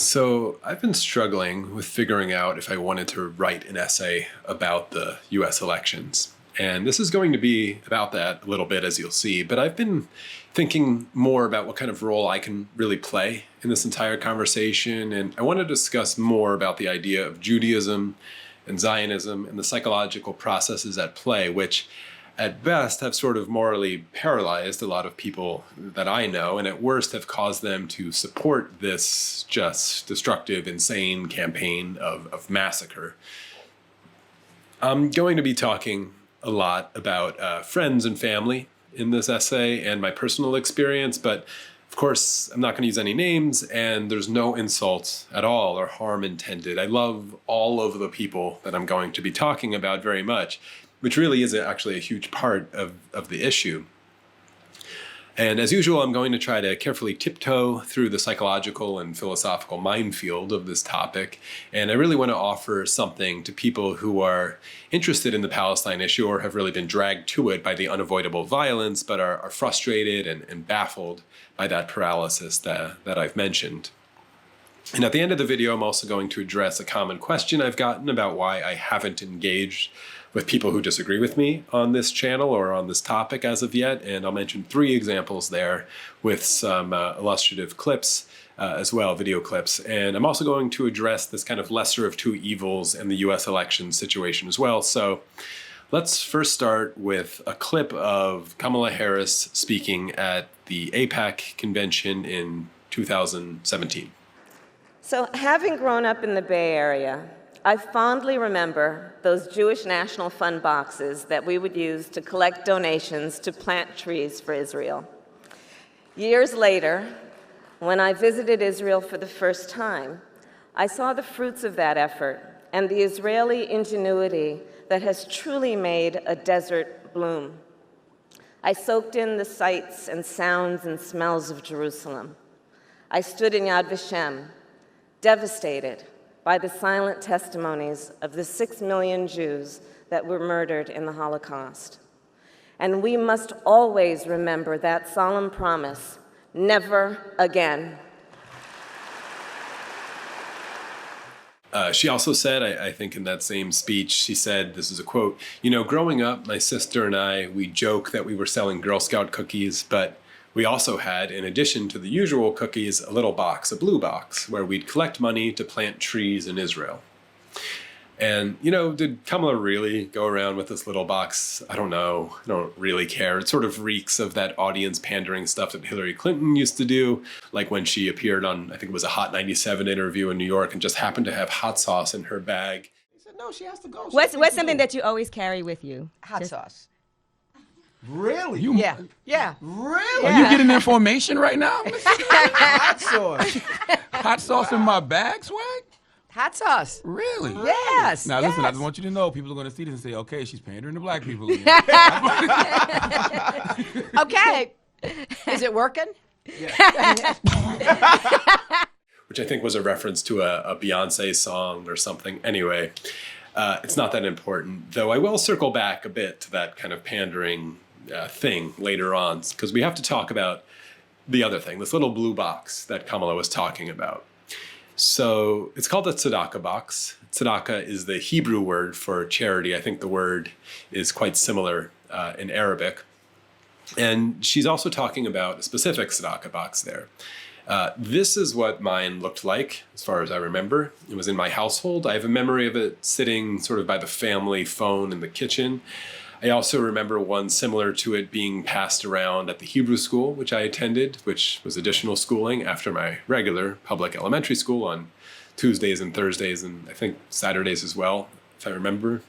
So I've been struggling with figuring out if I wanted to write an essay about the US elections. And this is going to be about that a little bit, as you'll see. But I've been thinking more about what kind of role I can really play in this entire conversation. And I want to discuss more about the idea of Judaism and Zionism and the psychological processes at play, which at best have sort of morally paralyzed a lot of people that I know, and at worst have caused them to support this just destructive, insane campaign of massacre. I'm going to be talking a lot about friends and family in this essay and my personal experience, but of course, I'm not going to use any names, and there's no insult at all or harm intended. I love all of the people that I'm going to be talking about very much, which really is actually a huge part of the issue. And as usual, I'm going to try to carefully tiptoe through the psychological and philosophical minefield of this topic. And I really want to offer something to people who are interested in the Palestine issue or have really been dragged to it by the unavoidable violence, but are frustrated and baffled by that paralysis that I've mentioned. And at the end of the video, I'm also going to address a common question I've gotten about why I haven't engaged with people who disagree with me on this channel or on this topic as of yet. And I'll mention 3 examples there with some illustrative clips as well, video clips. And I'm also going to address this kind of lesser of two evils in the US election situation as well. So let's first start with a clip of Kamala Harris speaking at the AIPAC convention in 2017. So having grown up in the Bay Area, I fondly remember those Jewish National Fund boxes that we would use to collect donations to plant trees for Israel. Years later, when I visited Israel for the first time, I saw the fruits of that effort and the Israeli ingenuity that has truly made a desert bloom. I soaked in the sights and sounds and smells of Jerusalem. I stood in Yad Vashem, devastated by the silent testimonies of the 6 million Jews that were murdered in the Holocaust. And we must always remember that solemn promise, never again. She also said, I think in that same speech, she said, this is a quote, growing up, my sister and I, we joke that we were selling Girl Scout cookies, but we also had, in addition to the usual cookies, a little box, a blue box, where we'd collect money to plant trees in Israel. And, did Kamala really go around with this little box? I don't know. I don't really care. It sort of reeks of that audience pandering stuff that Hillary Clinton used to do, like when she appeared on, I think it was a Hot 97 interview in New York and just happened to have hot sauce in her bag. He said, no, she has to go. What's something that you always carry with you? Hot sauce. Really? Yeah. Really? Yeah. Are you getting information right now? Hot sauce. Hot sauce in my bag, swag? Hot sauce. Really? Yes. Now listen, I yes. just want you to know, people are going to see this and say, okay, she's pandering to black people again. Okay. Is it working? Which I think was a reference to a Beyonce song or something. Anyway, it's not that important, though I will circle back a bit to that kind of pandering thing later on, because we have to talk about the other thing, this little blue box that Kamala was talking about. So it's called a tzedakah box. Tzedakah is the Hebrew word for charity. I think the word is quite similar in Arabic. And she's also talking about a specific tzedakah box there. This is what mine looked like, as far as I remember. It was in my household. I have a memory of it sitting sort of by the family phone in the kitchen. I also remember one similar to it being passed around at the Hebrew school, which I attended, which was additional schooling after my regular public elementary school on Tuesdays and Thursdays, and I think Saturdays as well, if I remember.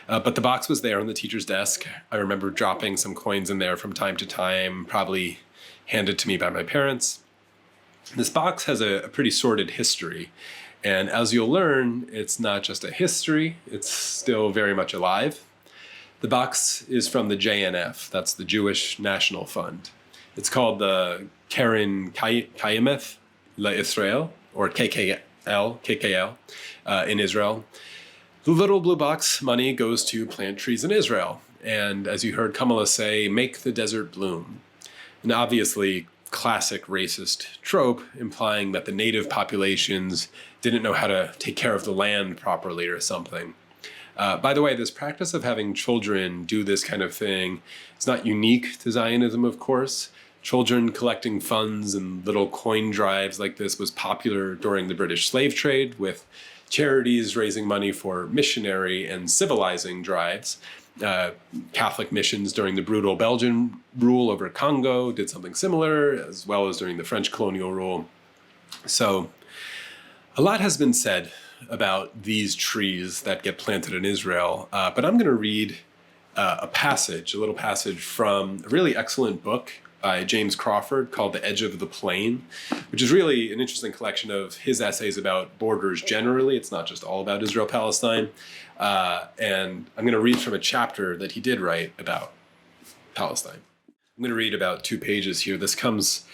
But the box was there on the teacher's desk. I remember dropping some coins in there from time to time, probably handed to me by my parents. This box has a pretty sordid history, and as you'll learn, it's not just a history, it's still very much alive. The box is from the JNF, that's the Jewish National Fund. It's called the Keren Kayemeth LaIsrael, or KKL, in Israel. The little blue box money goes to plant trees in Israel, and as you heard Kamala say, make the desert bloom. And obviously, classic racist trope, implying that the native populations didn't know how to take care of the land properly or something. By the way, this practice of having children do this kind of thing is not unique to Zionism, of course. Children collecting funds and little coin drives like this was popular during the British slave trade, with charities raising money for missionary and civilizing drives. Catholic missions during the brutal Belgian rule over Congo did something similar, as well as during the French colonial rule. So a lot has been said about these trees that get planted in Israel, but I'm going to read a little passage from a really excellent book by James Crawford called The Edge of the Plain, which is really an interesting collection of his essays about borders generally. It's not just all about Israel-Palestine. And I'm going to read from a chapter that he did write about Palestine. I'm going to read about 2 pages here. This comes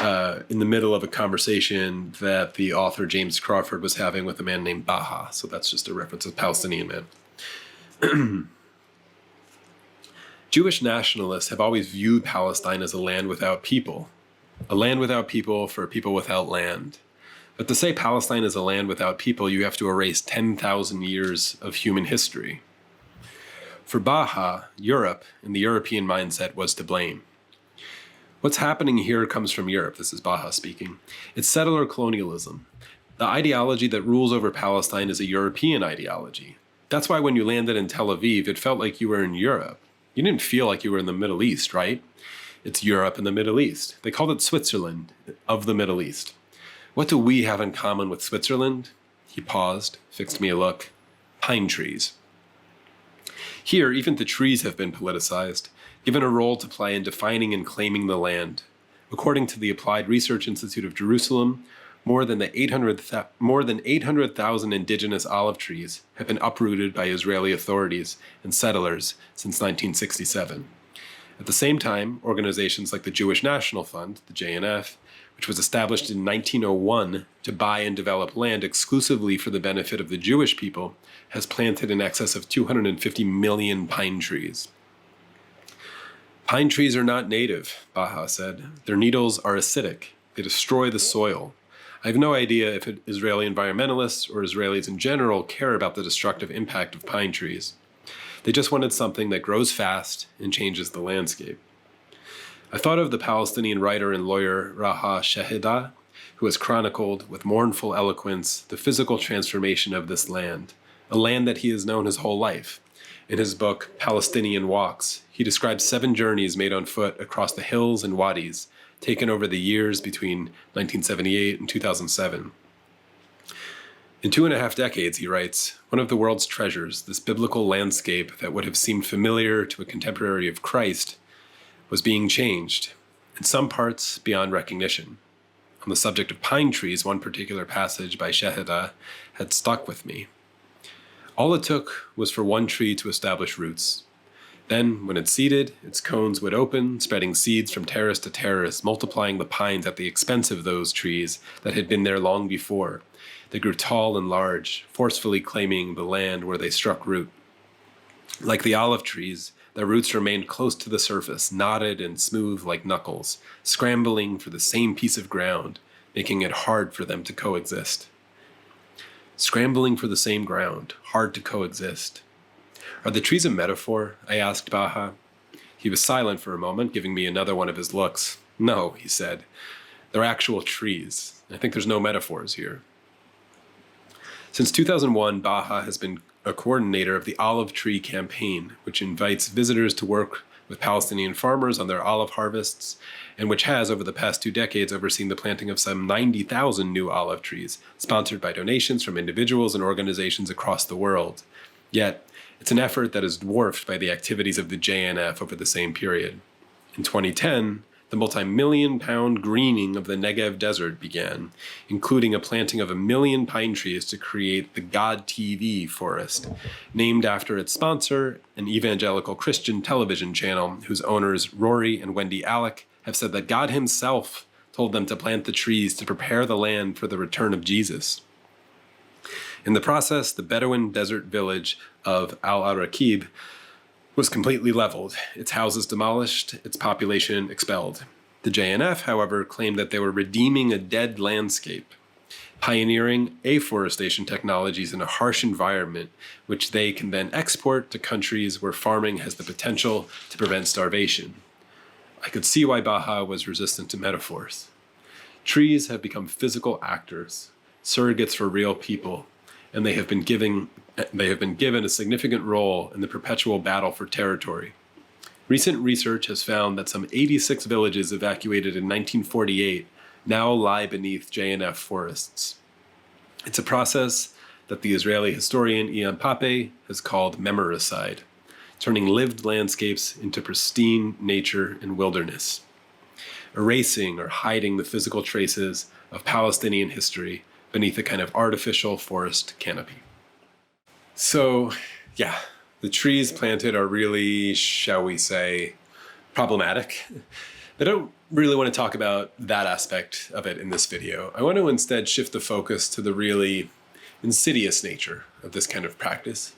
in the middle of a conversation that the author James Crawford was having with a man named Baha. So that's just a reference to a Palestinian man. Jewish nationalists have always viewed Palestine as a land without people for people without land. But to say Palestine is a land without people, you have to erase 10,000 years of human history. For Baha, Europe and the European mindset was to blame. What's happening here comes from Europe, this is Baha speaking. It's settler colonialism. The ideology that rules over Palestine is a European ideology. That's why when you landed in Tel Aviv, it felt like you were in Europe. You didn't feel like you were in the Middle East, right? It's Europe and the Middle East. They called it Switzerland of the Middle East. What do we have in common with Switzerland? He paused, fixed me a look. Pine trees. Here, even the trees have been politicized, given a role to play in defining and claiming the land. According to the Applied Research Institute of Jerusalem, more than 800,000 indigenous olive trees have been uprooted by Israeli authorities and settlers since 1967. At the same time, organizations like the Jewish National Fund, the JNF, which was established in 1901 to buy and develop land exclusively for the benefit of the Jewish people, has planted in excess of 250 million pine trees. Pine trees are not native, Baha said. Their needles are acidic. They destroy the soil. I have no idea if Israeli environmentalists or Israelis in general care about the destructive impact of pine trees. They just wanted something that grows fast and changes the landscape. I thought of the Palestinian writer and lawyer Raha Shehida, who has chronicled with mournful eloquence the physical transformation of this land, a land that he has known his whole life. In his book, Palestinian Walks, he describes 7 journeys made on foot across the hills and wadis, taken over the years between 1978 and 2007. In 2.5 decades, he writes, one of the world's treasures, this biblical landscape that would have seemed familiar to a contemporary of Christ, was being changed, in some parts beyond recognition. On the subject of pine trees, one particular passage by Shehida had stuck with me. All it took was for one tree to establish roots. Then, when it seeded, its cones would open, spreading seeds from terrace to terrace, multiplying the pines at the expense of those trees that had been there long before. They grew tall and large, forcefully claiming the land where they struck root. Like the olive trees, their roots remained close to the surface, knotted and smooth like knuckles, scrambling for the same piece of ground, making it hard for them to coexist. Scrambling for the same ground, hard to coexist. Are the trees a metaphor? I asked Baha. He was silent for a moment, giving me another one of his looks. No, he said. They're actual trees. I think there's no metaphors here. Since 2001, Baha has been a coordinator of the Olive Tree Campaign, which invites visitors to work with Palestinian farmers on their olive harvests, and which has, over the past 2 decades, overseen the planting of some 90,000 new olive trees, sponsored by donations from individuals and organizations across the world. Yet, it's an effort that is dwarfed by the activities of the JNF over the same period. In 2010, the multi-million-pound greening of the Negev desert began, including a planting of 1 million pine trees to create the God TV forest, named after its sponsor, an evangelical Christian television channel whose owners Rory and Wendy Alec have said that God himself told them to plant the trees to prepare the land for the return of Jesus. In the process, the Bedouin desert village of Al-Araqib was completely leveled, its houses demolished, its population expelled. The JNF, however, claimed that they were redeeming a dead landscape, pioneering afforestation technologies in a harsh environment, which they can then export to countries where farming has the potential to prevent starvation. I could see why Baha was resistant to metaphors. Trees have become physical actors, surrogates for real people, and they have been given a significant role in the perpetual battle for territory. Recent research has found that some 86 villages evacuated in 1948 now lie beneath JNF forests. It's a process that the Israeli historian Ian Pape has called memoricide, turning lived landscapes into pristine nature and wilderness, erasing or hiding the physical traces of Palestinian history beneath a kind of artificial forest canopy. So, yeah, the trees planted are really, shall we say, problematic. I don't really want to talk about that aspect of it in this video. I want to instead shift the focus to the really insidious nature of this kind of practice.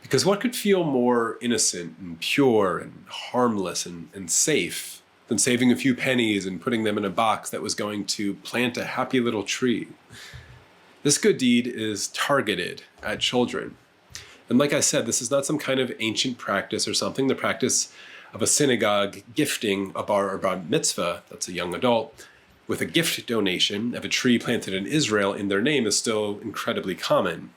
Because what could feel more innocent and pure and harmless and safe than saving a few pennies and putting them in a box that was going to plant a happy little tree? This good deed is targeted at children. And like I said, this is not some kind of ancient practice or something. The practice of a synagogue gifting a bar or bar mitzvah, that's a young adult, with a gift donation of a tree planted in Israel in their name is still incredibly common.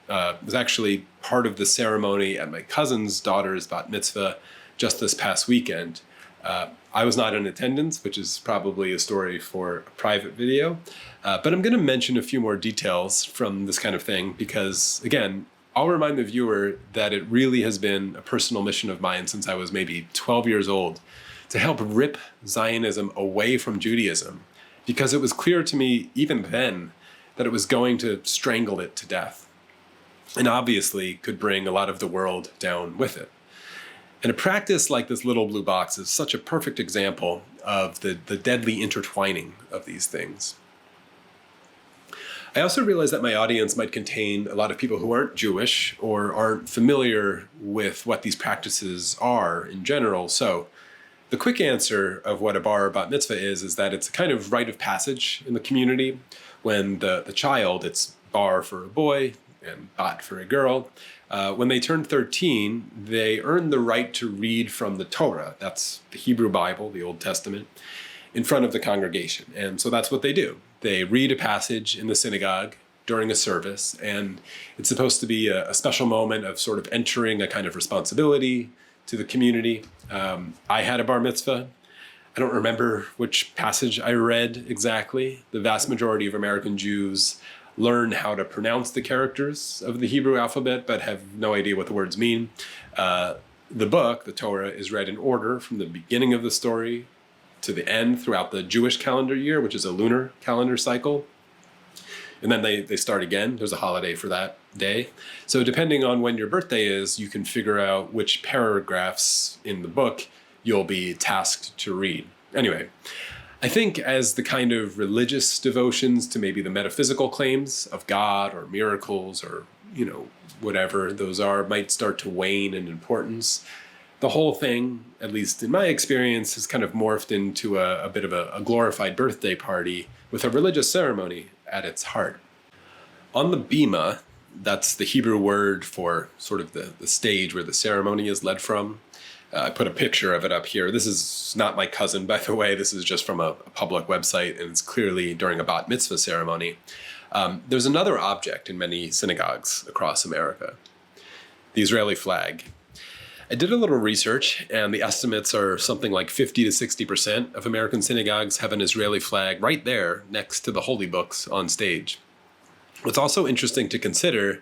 It was actually part of the ceremony at my cousin's daughter's bat mitzvah just this past weekend. I was not in attendance, which is probably a story for a private video, but I'm going to mention a few more details from this kind of thing because, again, I'll remind the viewer that it really has been a personal mission of mine since I was maybe 12 years old to help rip Zionism away from Judaism, because it was clear to me even then that it was going to strangle it to death, and obviously could bring a lot of the world down with it. And a practice like this little blue box is such a perfect example of the deadly intertwining of these things. I also realized that my audience might contain a lot of people who aren't Jewish or aren't familiar with what these practices are in general. So the quick answer of what a bar or bat mitzvah is that it's a kind of rite of passage in the community. When the child, it's bar for a boy and bat for a girl, when they turn 13, they earn the right to read from the Torah, that's the Hebrew Bible, the Old Testament, in front of the congregation. And so that's what they do. They read a passage in the synagogue during a service, and it's supposed to be a special moment of sort of entering a kind of responsibility to the community. I had a bar mitzvah. I don't remember which passage I read exactly. The vast majority of American Jews learn how to pronounce the characters of the Hebrew alphabet, but have no idea what the words mean. The book, the Torah, is read in order from the beginning of the story to the end throughout the Jewish calendar year, which is a lunar calendar cycle. And then they start again. There's a holiday for that day. So depending on when your birthday is, you can figure out which paragraphs in the book you'll be tasked to read. Anyway, I think as the kind of religious devotions to maybe the metaphysical claims of God or miracles or, whatever those are, might start to wane in importance, the whole thing, at least in my experience, has kind of morphed into a bit of a glorified birthday party with a religious ceremony at its heart. On the bima, that's the Hebrew word for sort of the stage where the ceremony is led from. I put a picture of it up here. This is not my cousin, by the way. This is just from a public website, and it's clearly during a bat mitzvah ceremony. There's another object in many synagogues across America, the Israeli flag. I did a little research, and the estimates are something like 50 to 60% of American synagogues have an Israeli flag right there next to the holy books on stage. What's also interesting to consider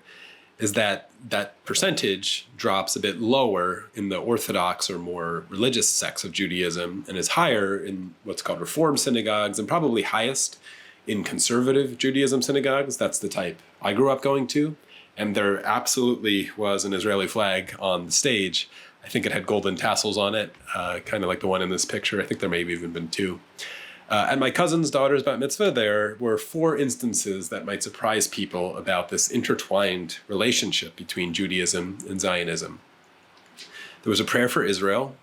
is that that percentage drops a bit lower in the Orthodox or more religious sects of Judaism and is higher in what's called Reform synagogues and probably highest in conservative Judaism synagogues. That's the type I grew up going to. And there absolutely was an Israeli flag on the stage. I think it had golden tassels on it, kind of like the one in this picture. I think there may have even been two. At my cousin's daughter's bat mitzvah, there were 4 instances that might surprise people about this intertwined relationship between Judaism and Zionism. There was a prayer for Israel.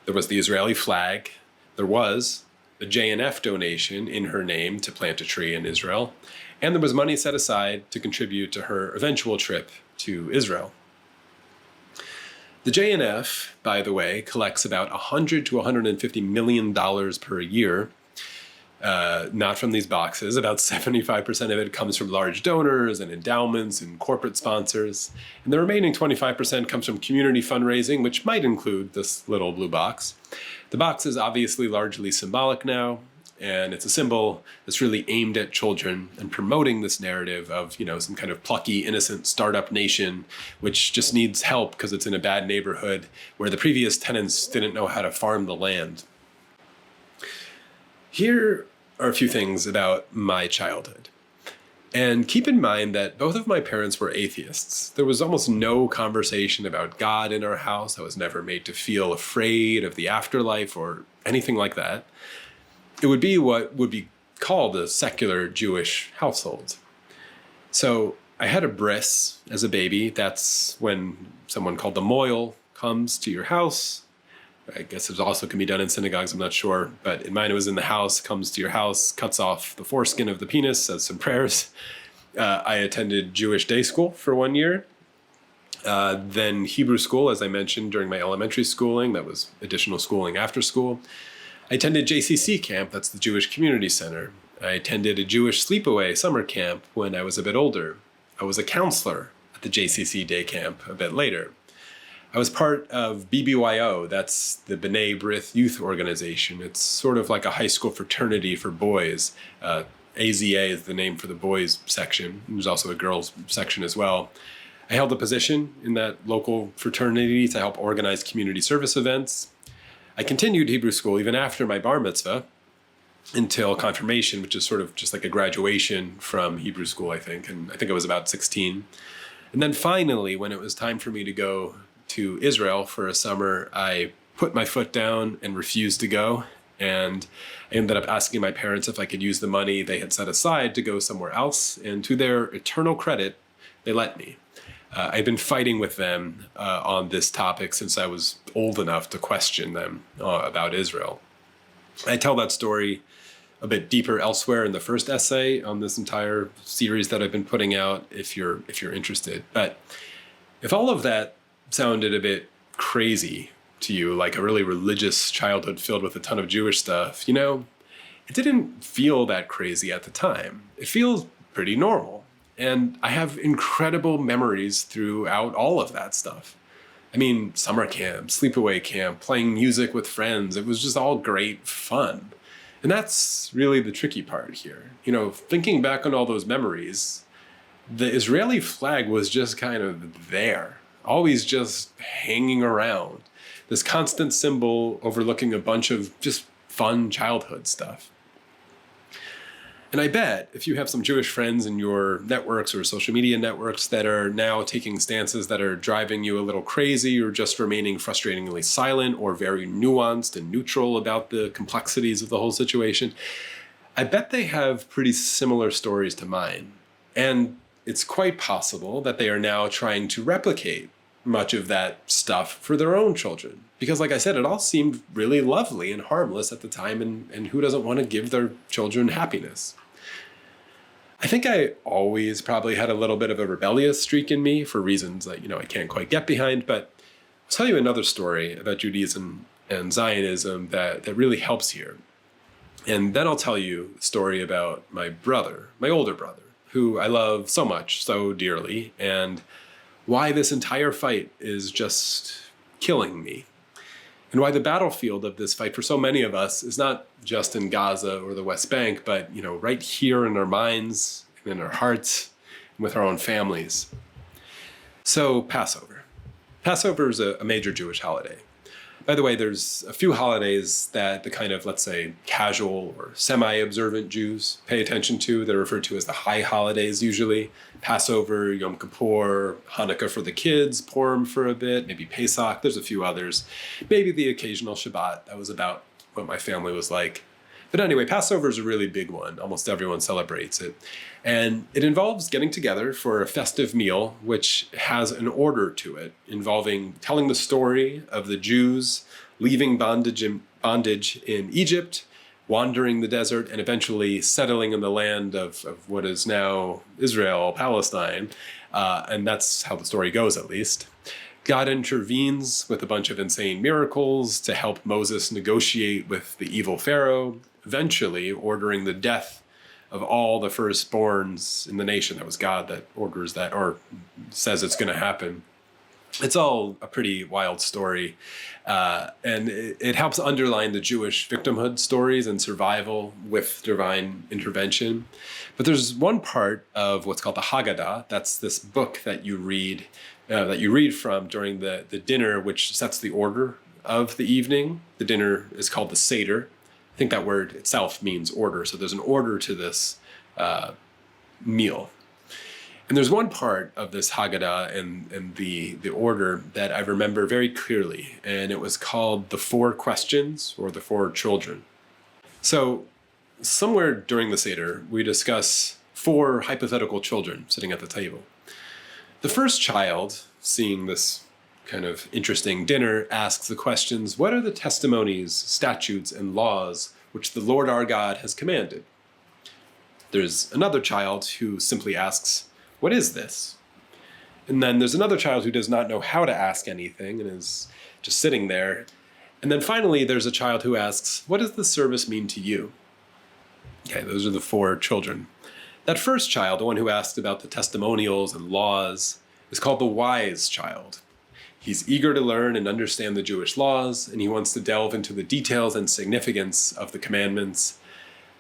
There was the Israeli flag. there was a JNF donation in her name to plant a tree in Israel, and there was money set aside to contribute to her eventual trip to Israel. The JNF, by the way, collects about $100 to $150 million per year, not from these boxes. About 75% of it comes from large donors and endowments and corporate sponsors. And the remaining 25% comes from community fundraising, which might include this little blue box. The box is obviously largely symbolic now, and it's a symbol that's really aimed at children and promoting this narrative of, some kind of plucky, innocent startup nation, which just needs help because it's in a bad neighborhood where the previous tenants didn't know how to farm the land. Here are a few things about my childhood. And keep in mind that both of my parents were atheists. There was almost no conversation about God in our house. I was never made to feel afraid of the afterlife or anything like that. It would be what would be called a secular Jewish household. So I had a bris as a baby. That's when someone called the moil comes to your house. I guess it also can be done in synagogues, I'm not sure. But in mine, it was in the house, comes to your house, cuts off the foreskin of the penis, says some prayers. I attended Jewish day school for 1 year. Then Hebrew school, as I mentioned, during my elementary schooling. That was additional schooling after school. I attended JCC camp, that's the Jewish Community Center. I attended a Jewish sleepaway summer camp when I was a bit older. I was a counselor at the JCC day camp a bit later. I was part of BBYO, that's the B'nai B'rith Youth Organization. It's sort of like a high school fraternity for boys. AZA is the name for the boys section. There's also a girls section as well. I held a position in that local fraternity to help organize community service events. I continued Hebrew school even after my bar mitzvah until confirmation, which is sort of just like a graduation from Hebrew school, I think. And I think I was about 16. And then finally, when it was time for me to go to Israel for a summer, I put my foot down and refused to go. And I ended up asking my parents if I could use the money they had set aside to go somewhere else. And to their eternal credit, they let me. I've been fighting with them on this topic since I was old enough to question them about Israel. I tell that story a bit deeper elsewhere in the first essay on this entire series that I've been putting out, if you're interested. But if all of that sounded a bit crazy to you, like a really religious childhood filled with a ton of Jewish stuff, it didn't feel that crazy at the time. It feels pretty normal. And I have incredible memories throughout all of that stuff. I mean, summer camp, sleepaway camp, playing music with friends. It was just all great fun. And that's really the tricky part here. Thinking back on all those memories, the Israeli flag was just kind of there, always just hanging around. This constant symbol overlooking a bunch of just fun childhood stuff. And I bet if you have some Jewish friends in your networks or social media networks that are now taking stances that are driving you a little crazy or just remaining frustratingly silent or very nuanced and neutral about the complexities of the whole situation, I bet they have pretty similar stories to mine. And it's quite possible that they are now trying to replicate much of that stuff for their own children. Because like I said, it all seemed really lovely and harmless at the time, and who doesn't want to give their children happiness? I think I always probably had a little bit of a rebellious streak in me for reasons that, I can't quite get behind, but I'll tell you another story about Judaism and Zionism that really helps here. And then I'll tell you a story about my brother, my older brother, who I love so much, so dearly, and why this entire fight is just killing me. And why the battlefield of this fight for so many of us is not just in Gaza or the West Bank, but right here in our minds and in our hearts and with our own families. So Passover. Passover is a major Jewish holiday. By the way, there's a few holidays that the kind of, let's say, casual or semi-observant Jews pay attention to. They're referred to as the high holidays usually. Passover, Yom Kippur, Hanukkah for the kids, Purim for a bit, maybe Pesach. There's a few others. Maybe the occasional Shabbat. That was about what my family was like. But anyway, Passover is a really big one. Almost everyone celebrates it. And it involves getting together for a festive meal, which has an order to it, involving telling the story of the Jews leaving bondage in Egypt, wandering the desert, and eventually settling in the land of what is now Israel, Palestine. And that's how the story goes, at least. God intervenes with a bunch of insane miracles to help Moses negotiate with the evil Pharaoh, eventually ordering the death of all the firstborns in the nation. That was God that orders that, or says it's going to happen. It's all a pretty wild story, and it helps underline the Jewish victimhood stories and survival with divine intervention. But there's one part of what's called the Haggadah. That's this book that you read from during the dinner, which sets the order of the evening. The dinner is called the Seder. I think that word itself means order, so there's an order to this meal. And there's one part of this Haggadah and the order that I remember very clearly, and it was called the 4 questions, or the 4 children. So somewhere during the Seder, we discuss 4 hypothetical children sitting at the table. The first child, seeing this kind of interesting dinner, asks the questions, what are the testimonies, statutes, and laws which the Lord our God has commanded? There's another child who simply asks, what is this? And then there's another child who does not know how to ask anything and is just sitting there. And then finally, there's a child who asks, what does the service mean to you? Okay, those are the 4 children. That first child, the one who asked about the testimonials and laws, is called the wise child. He's eager to learn and understand the Jewish laws, and he wants to delve into the details and significance of the commandments.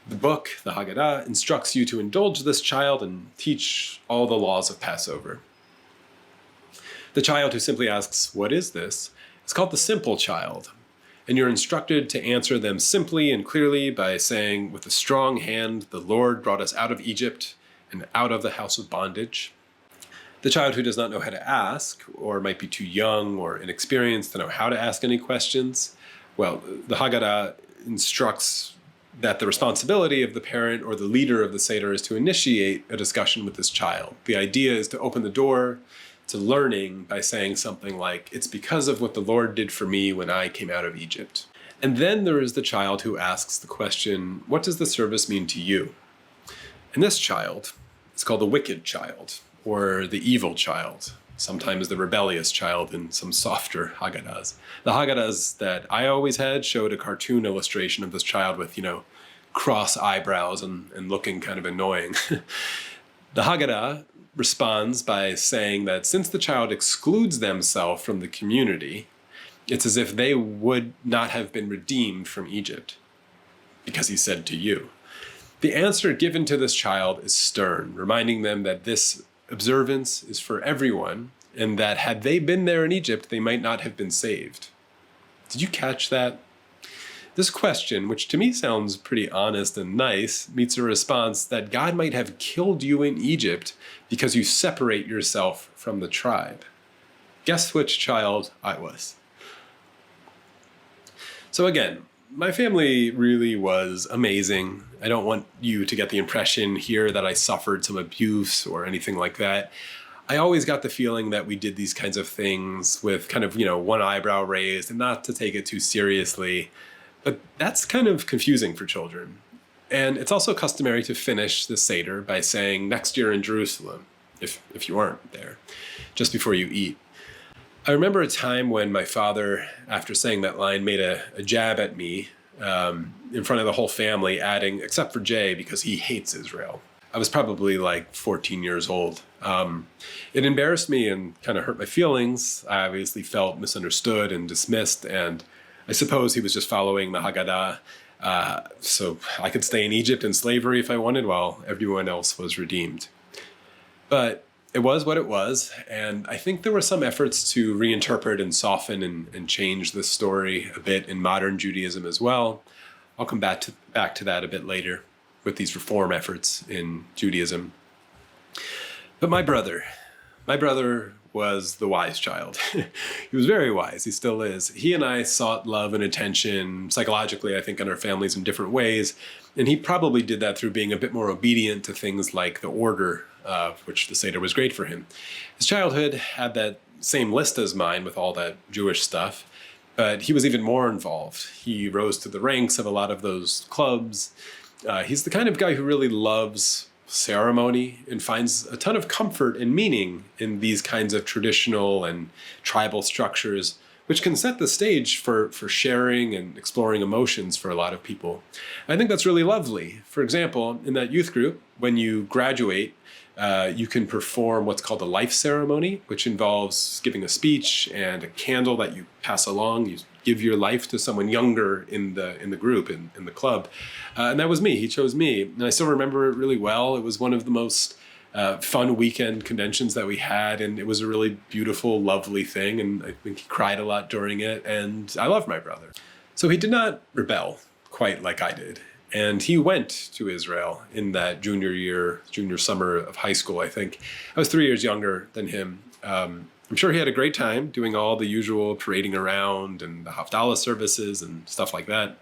The book, the Haggadah, instructs you to indulge this child and teach all the laws of Passover. The child who simply asks, what is this, is called the simple child, and you're instructed to answer them simply and clearly by saying, with a strong hand, the Lord brought us out of Egypt and out of the house of bondage. The child who does not know how to ask, or might be too young or inexperienced to know how to ask any questions, well, the Haggadah instructs that the responsibility of the parent or the leader of the Seder is to initiate a discussion with this child. The idea is to open the door to learning by saying something like, it's because of what the Lord did for me when I came out of Egypt. And then there is the child who asks the question, what does the service mean to you? And this child is called the wicked child, or the evil child, sometimes the rebellious child in some softer Haggadahs. The Haggadahs that I always had showed a cartoon illustration of this child with, cross eyebrows and looking kind of annoying. The Haggadah responds by saying that since the child excludes themselves from the community, it's as if they would not have been redeemed from Egypt, because he said to you. The answer given to this child is stern, reminding them that this observance is for everyone, and that had they been there in Egypt, they might not have been saved. Did you catch that? This question, which to me sounds pretty honest and nice, meets a response that God might have killed you in Egypt because you separate yourself from the tribe. Guess which child I was. So again, my family really was amazing. I don't want you to get the impression here that I suffered some abuse or anything like that. I always got the feeling that we did these kinds of things with kind of, one eyebrow raised and not to take it too seriously. But that's kind of confusing for children. And it's also customary to finish the Seder by saying next year in Jerusalem, if you aren't there, just before you eat. I remember a time when my father, after saying that line, made a jab at me in front of the whole family, adding, except for Jay, because he hates Israel. I was probably like 14 years old. It embarrassed me and kind of hurt my feelings. I obviously felt misunderstood and dismissed, and I suppose he was just following the Haggadah, so I could stay in Egypt in slavery if I wanted, while everyone else was redeemed. But it was what it was, and I think there were some efforts to reinterpret and soften and change this story a bit in modern Judaism as well. I'll come back to that a bit later with these reform efforts in Judaism. But my brother was the wise child. He was very wise. He still is. He and I sought love and attention psychologically, I think, in our families in different ways. And he probably did that through being a bit more obedient to things like the order, which the Seder was great for him. His childhood had that same list as mine with all that Jewish stuff. But he was even more involved. He rose to the ranks of a lot of those clubs. He's the kind of guy who really loves ceremony and finds a ton of comfort and meaning in these kinds of traditional and tribal structures, which can set the stage for sharing and exploring emotions for a lot of people. I think that's really lovely. For example, in that youth group, when you graduate, you can perform what's called a life ceremony, which involves giving a speech and a candle that you pass along. You give your life to someone younger in the group, in the club. And that was me. He chose me. And I still remember it really well. It was one of the most fun weekend conventions that we had, and it was a really beautiful, lovely thing. And I think he cried a lot during it. And I love my brother. So he did not rebel quite like I did. And he went to Israel in that junior summer of high school, I think. I was 3 years younger than him. I'm sure he had a great time doing all the usual parading around and the Havdalah services and stuff like that.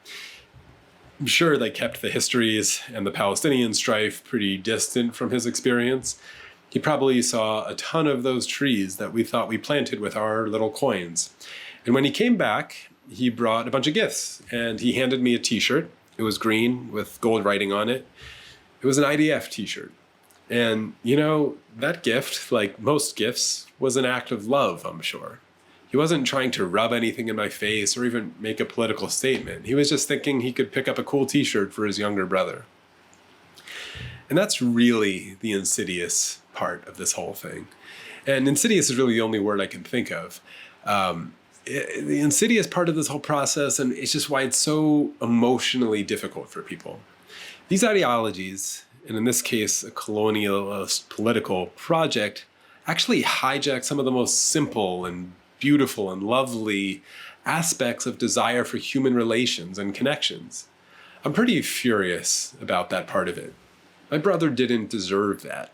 I'm sure they kept the histories and the Palestinian strife pretty distant from his experience. He probably saw a ton of those trees that we thought we planted with our little coins. And when he came back, he brought a bunch of gifts, and he handed me a t-shirt. It was green with gold writing on it. It was an IDF t-shirt. And, that gift, like most gifts, was an act of love, I'm sure. He wasn't trying to rub anything in my face or even make a political statement. He was just thinking he could pick up a cool t-shirt for his younger brother. And that's really the insidious part of this whole thing. And insidious is really the only word I can think of. The insidious part of this whole process, and it's just why it's so emotionally difficult for people. These ideologies, and in this case, a colonialist political project, actually hijack some of the most simple and beautiful and lovely aspects of desire for human relations and connections. I'm pretty furious about that part of it. My brother didn't deserve that.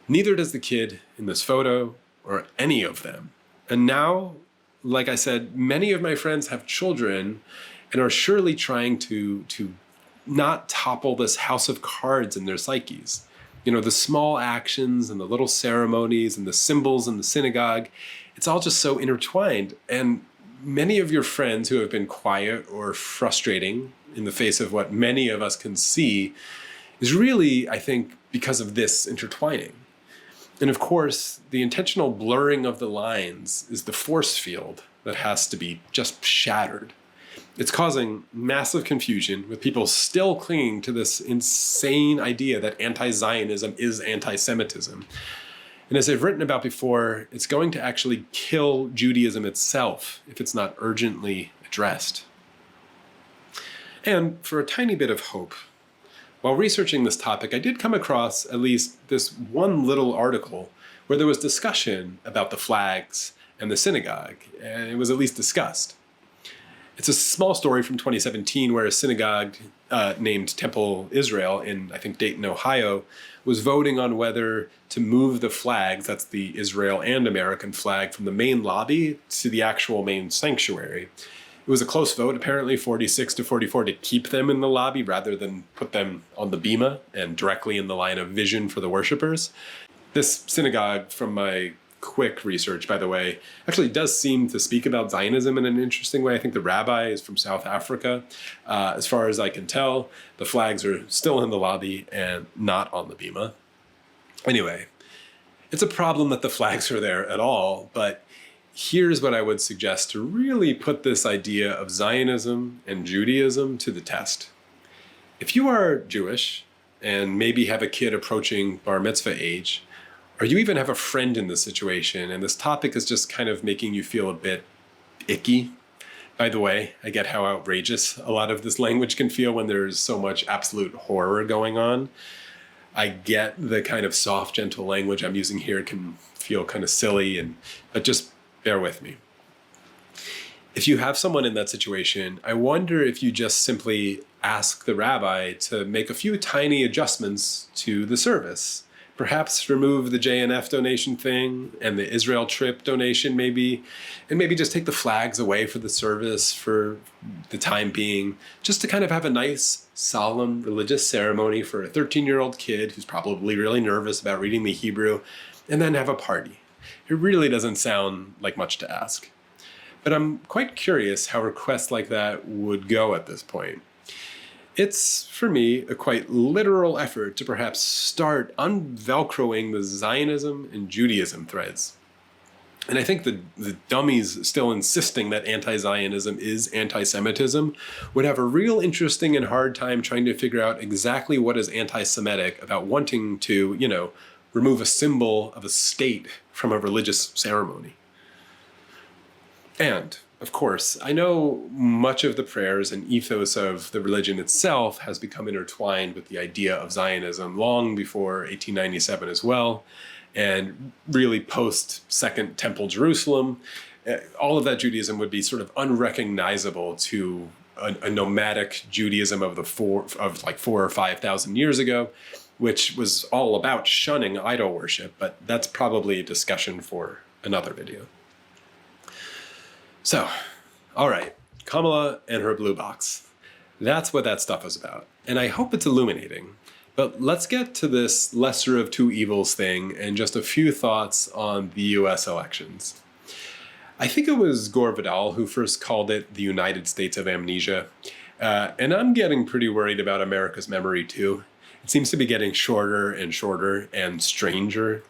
Neither does the kid in this photo or any of them. And now, like I said, many of my friends have children and are surely trying to not topple this house of cards in their psyches. The small actions and the little ceremonies and the symbols in the synagogue, it's all just so intertwined. And many of your friends who have been quiet or frustrating in the face of what many of us can see is really, I think, because of this intertwining. And of course, the intentional blurring of the lines is the force field that has to be just shattered. It's causing massive confusion with people still clinging to this insane idea that anti-Zionism is anti-Semitism. And as I've written about before, it's going to actually kill Judaism itself if it's not urgently addressed. And for a tiny bit of hope, while researching this topic, I did come across at least this one little article where there was discussion about the flags and the synagogue, and it was at least discussed. It's a small story from 2017 where a synagogue named Temple Israel in, I think, Dayton, Ohio, was voting on whether to move the flags, that's the Israel and American flag, from the main lobby to the actual main sanctuary. It was a close vote, apparently 46 to 44, to keep them in the lobby rather than put them on the bima and directly in the line of vision for the worshipers. This synagogue, from my quick research, by the way, actually does seem to speak about Zionism in an interesting way. I think the rabbi is from South Africa. As far as I can tell, the flags are still in the lobby and not on the bima. Anyway, it's a problem that the flags are there at all, but here's what I would suggest to really put this idea of Zionism and Judaism to the test. If you are Jewish and maybe have a kid approaching bar mitzvah age, or you even have a friend in this situation, and this topic is just kind of making you feel a bit icky. By the way, I get how outrageous a lot of this language can feel when there's so much absolute horror going on. I get the kind of soft, gentle language I'm using here can feel kind of silly, but just bear with me. If you have someone in that situation, I wonder if you just simply ask the rabbi to make a few tiny adjustments to the service. Perhaps remove the JNF donation thing and the Israel trip donation maybe, and maybe just take the flags away for the service for the time being, just to kind of have a nice, solemn religious ceremony for a 13-year-old kid who's probably really nervous about reading the Hebrew, and then have a party. It really doesn't sound like much to ask. But I'm quite curious how requests like that would go at this point. It's, for me, a quite literal effort to perhaps start unvelcroing the Zionism and Judaism threads. And I think the dummies still insisting that anti-Zionism is anti-Semitism would have a real interesting and hard time trying to figure out exactly what is anti-Semitic about wanting to, remove a symbol of a state from a religious ceremony. And, of course, I know much of the prayers and ethos of the religion itself has become intertwined with the idea of Zionism long before 1897 as well, and really post Second Temple Jerusalem. All of that Judaism would be sort of unrecognizable to a nomadic Judaism of 4,000 or 5,000 years ago, which was all about shunning idol worship, but that's probably a discussion for another video. So, all right, Kamala and her blue box. That's what that stuff is about. And I hope it's illuminating. But let's get to this lesser of two evils thing and just a few thoughts on the US elections. I think it was Gore Vidal who first called it the United States of amnesia. And I'm getting pretty worried about America's memory too. It seems to be getting shorter and shorter and stranger.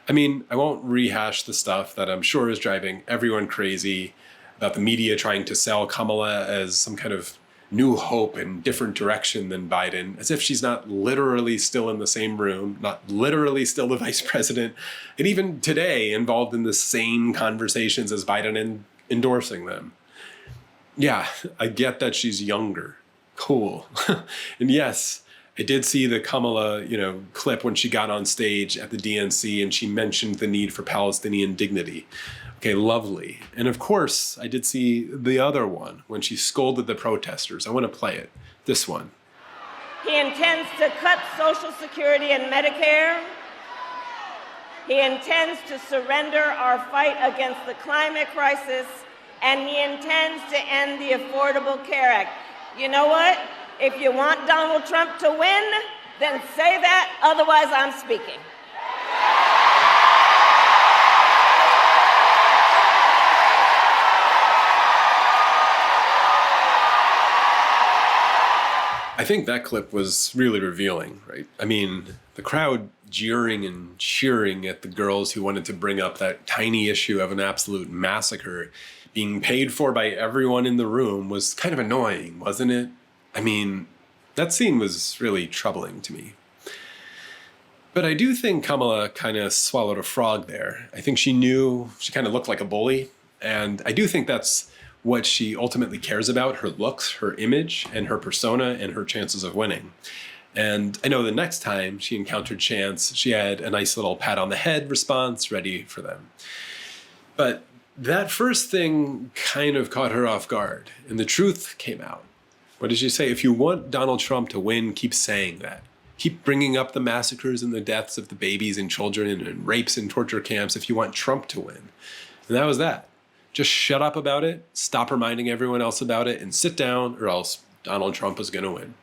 I mean, I won't rehash the stuff that I'm sure is driving everyone crazy about the media trying to sell Kamala as some kind of new hope and different direction than Biden, as if she's not literally still in the same room, not literally still the vice president, and even today involved in the same conversations as Biden and endorsing them. Yeah, I get that she's younger. Cool. And yes, I did see the Kamala, clip when she got on stage at the DNC and she mentioned the need for Palestinian dignity. Okay, lovely. And of course, I did see the other one when she scolded the protesters. I want to play it. This one. He intends to cut Social Security and Medicare. He intends to surrender our fight against the climate crisis, and he intends to end the Affordable Care Act. You know what? If you want Donald Trump to win, then say that, otherwise I'm speaking. I think that clip was really revealing, right? I mean, the crowd jeering and cheering at the girls who wanted to bring up that tiny issue of an absolute massacre being paid for by everyone in the room was kind of annoying, wasn't it? I mean, that scene was really troubling to me. But I do think Kamala kind of swallowed a frog there. I think she knew she kind of looked like a bully. And I do think that's what she ultimately cares about, her looks, her image, and her persona, and her chances of winning. And I know the next time she encountered Chance, she had a nice little pat on the head response ready for them. But that first thing kind of caught her off guard, and the truth came out. What did she say? If you want Donald Trump to win, keep saying that. Keep bringing up the massacres and the deaths of the babies and children and rapes and torture camps if you want Trump to win. And that was that. Just shut up about it, stop reminding everyone else about it, and sit down, or else Donald Trump is going to win.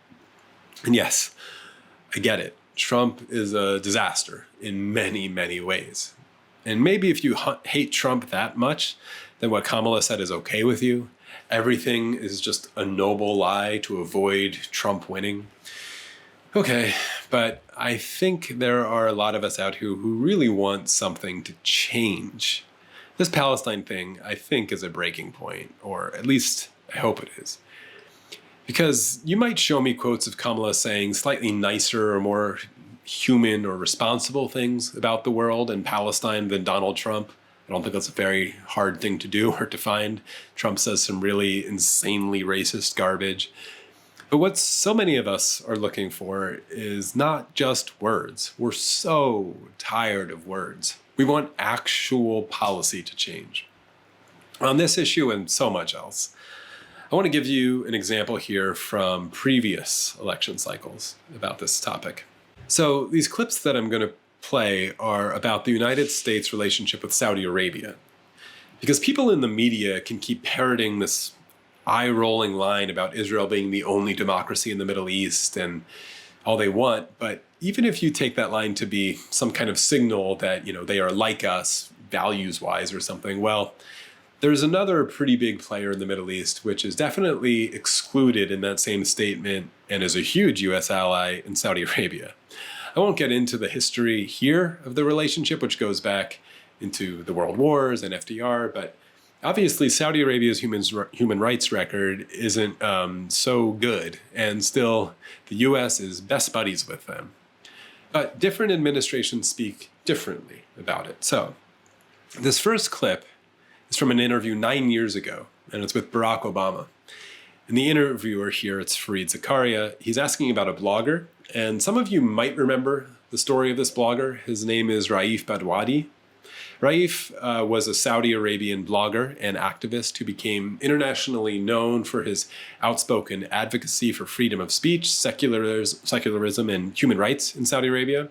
And yes, I get it. Trump is a disaster in many, many ways. And maybe if you hate Trump that much, then what Kamala said is okay with you. Everything is just a noble lie to avoid Trump winning. Okay, but I think there are a lot of us out here who really want something to change. This Palestine thing, I think, is a breaking point, or at least I hope it is. Because you might show me quotes of Kamala saying slightly nicer or more human or responsible things about the world and Palestine than Donald Trump. I don't think that's a very hard thing to do or to find. Trump says some really insanely racist garbage. But what so many of us are looking for is not just words. We're so tired of words. We want actual policy to change. On this issue and so much else, I want to give you an example here from previous election cycles about this topic. So these clips that I'm going to play are about the United States' relationship with Saudi Arabia. Because people in the media can keep parroting this eye-rolling line about Israel being the only democracy in the Middle East and all they want, but even if you take that line to be some kind of signal that, they are like us, values-wise or something, well, There's another pretty big player in the Middle East, which is definitely excluded in that same statement and is a huge U.S. ally in Saudi Arabia. I won't get into the history here of the relationship, which goes back into the World Wars and FDR, but obviously Saudi Arabia's human rights record isn't so good, and still the U.S. is best buddies with them. But different administrations speak differently about it. So this first clip is from an interview 9 years ago, and it's with Barack Obama. And the interviewer here, it's Fareed Zakaria, he's asking about a blogger, and some of you might remember the story of this blogger. His name is Raif Badawi. Raif was a Saudi Arabian blogger and activist who became internationally known for his outspoken advocacy for freedom of speech, secularism, and human rights in Saudi Arabia.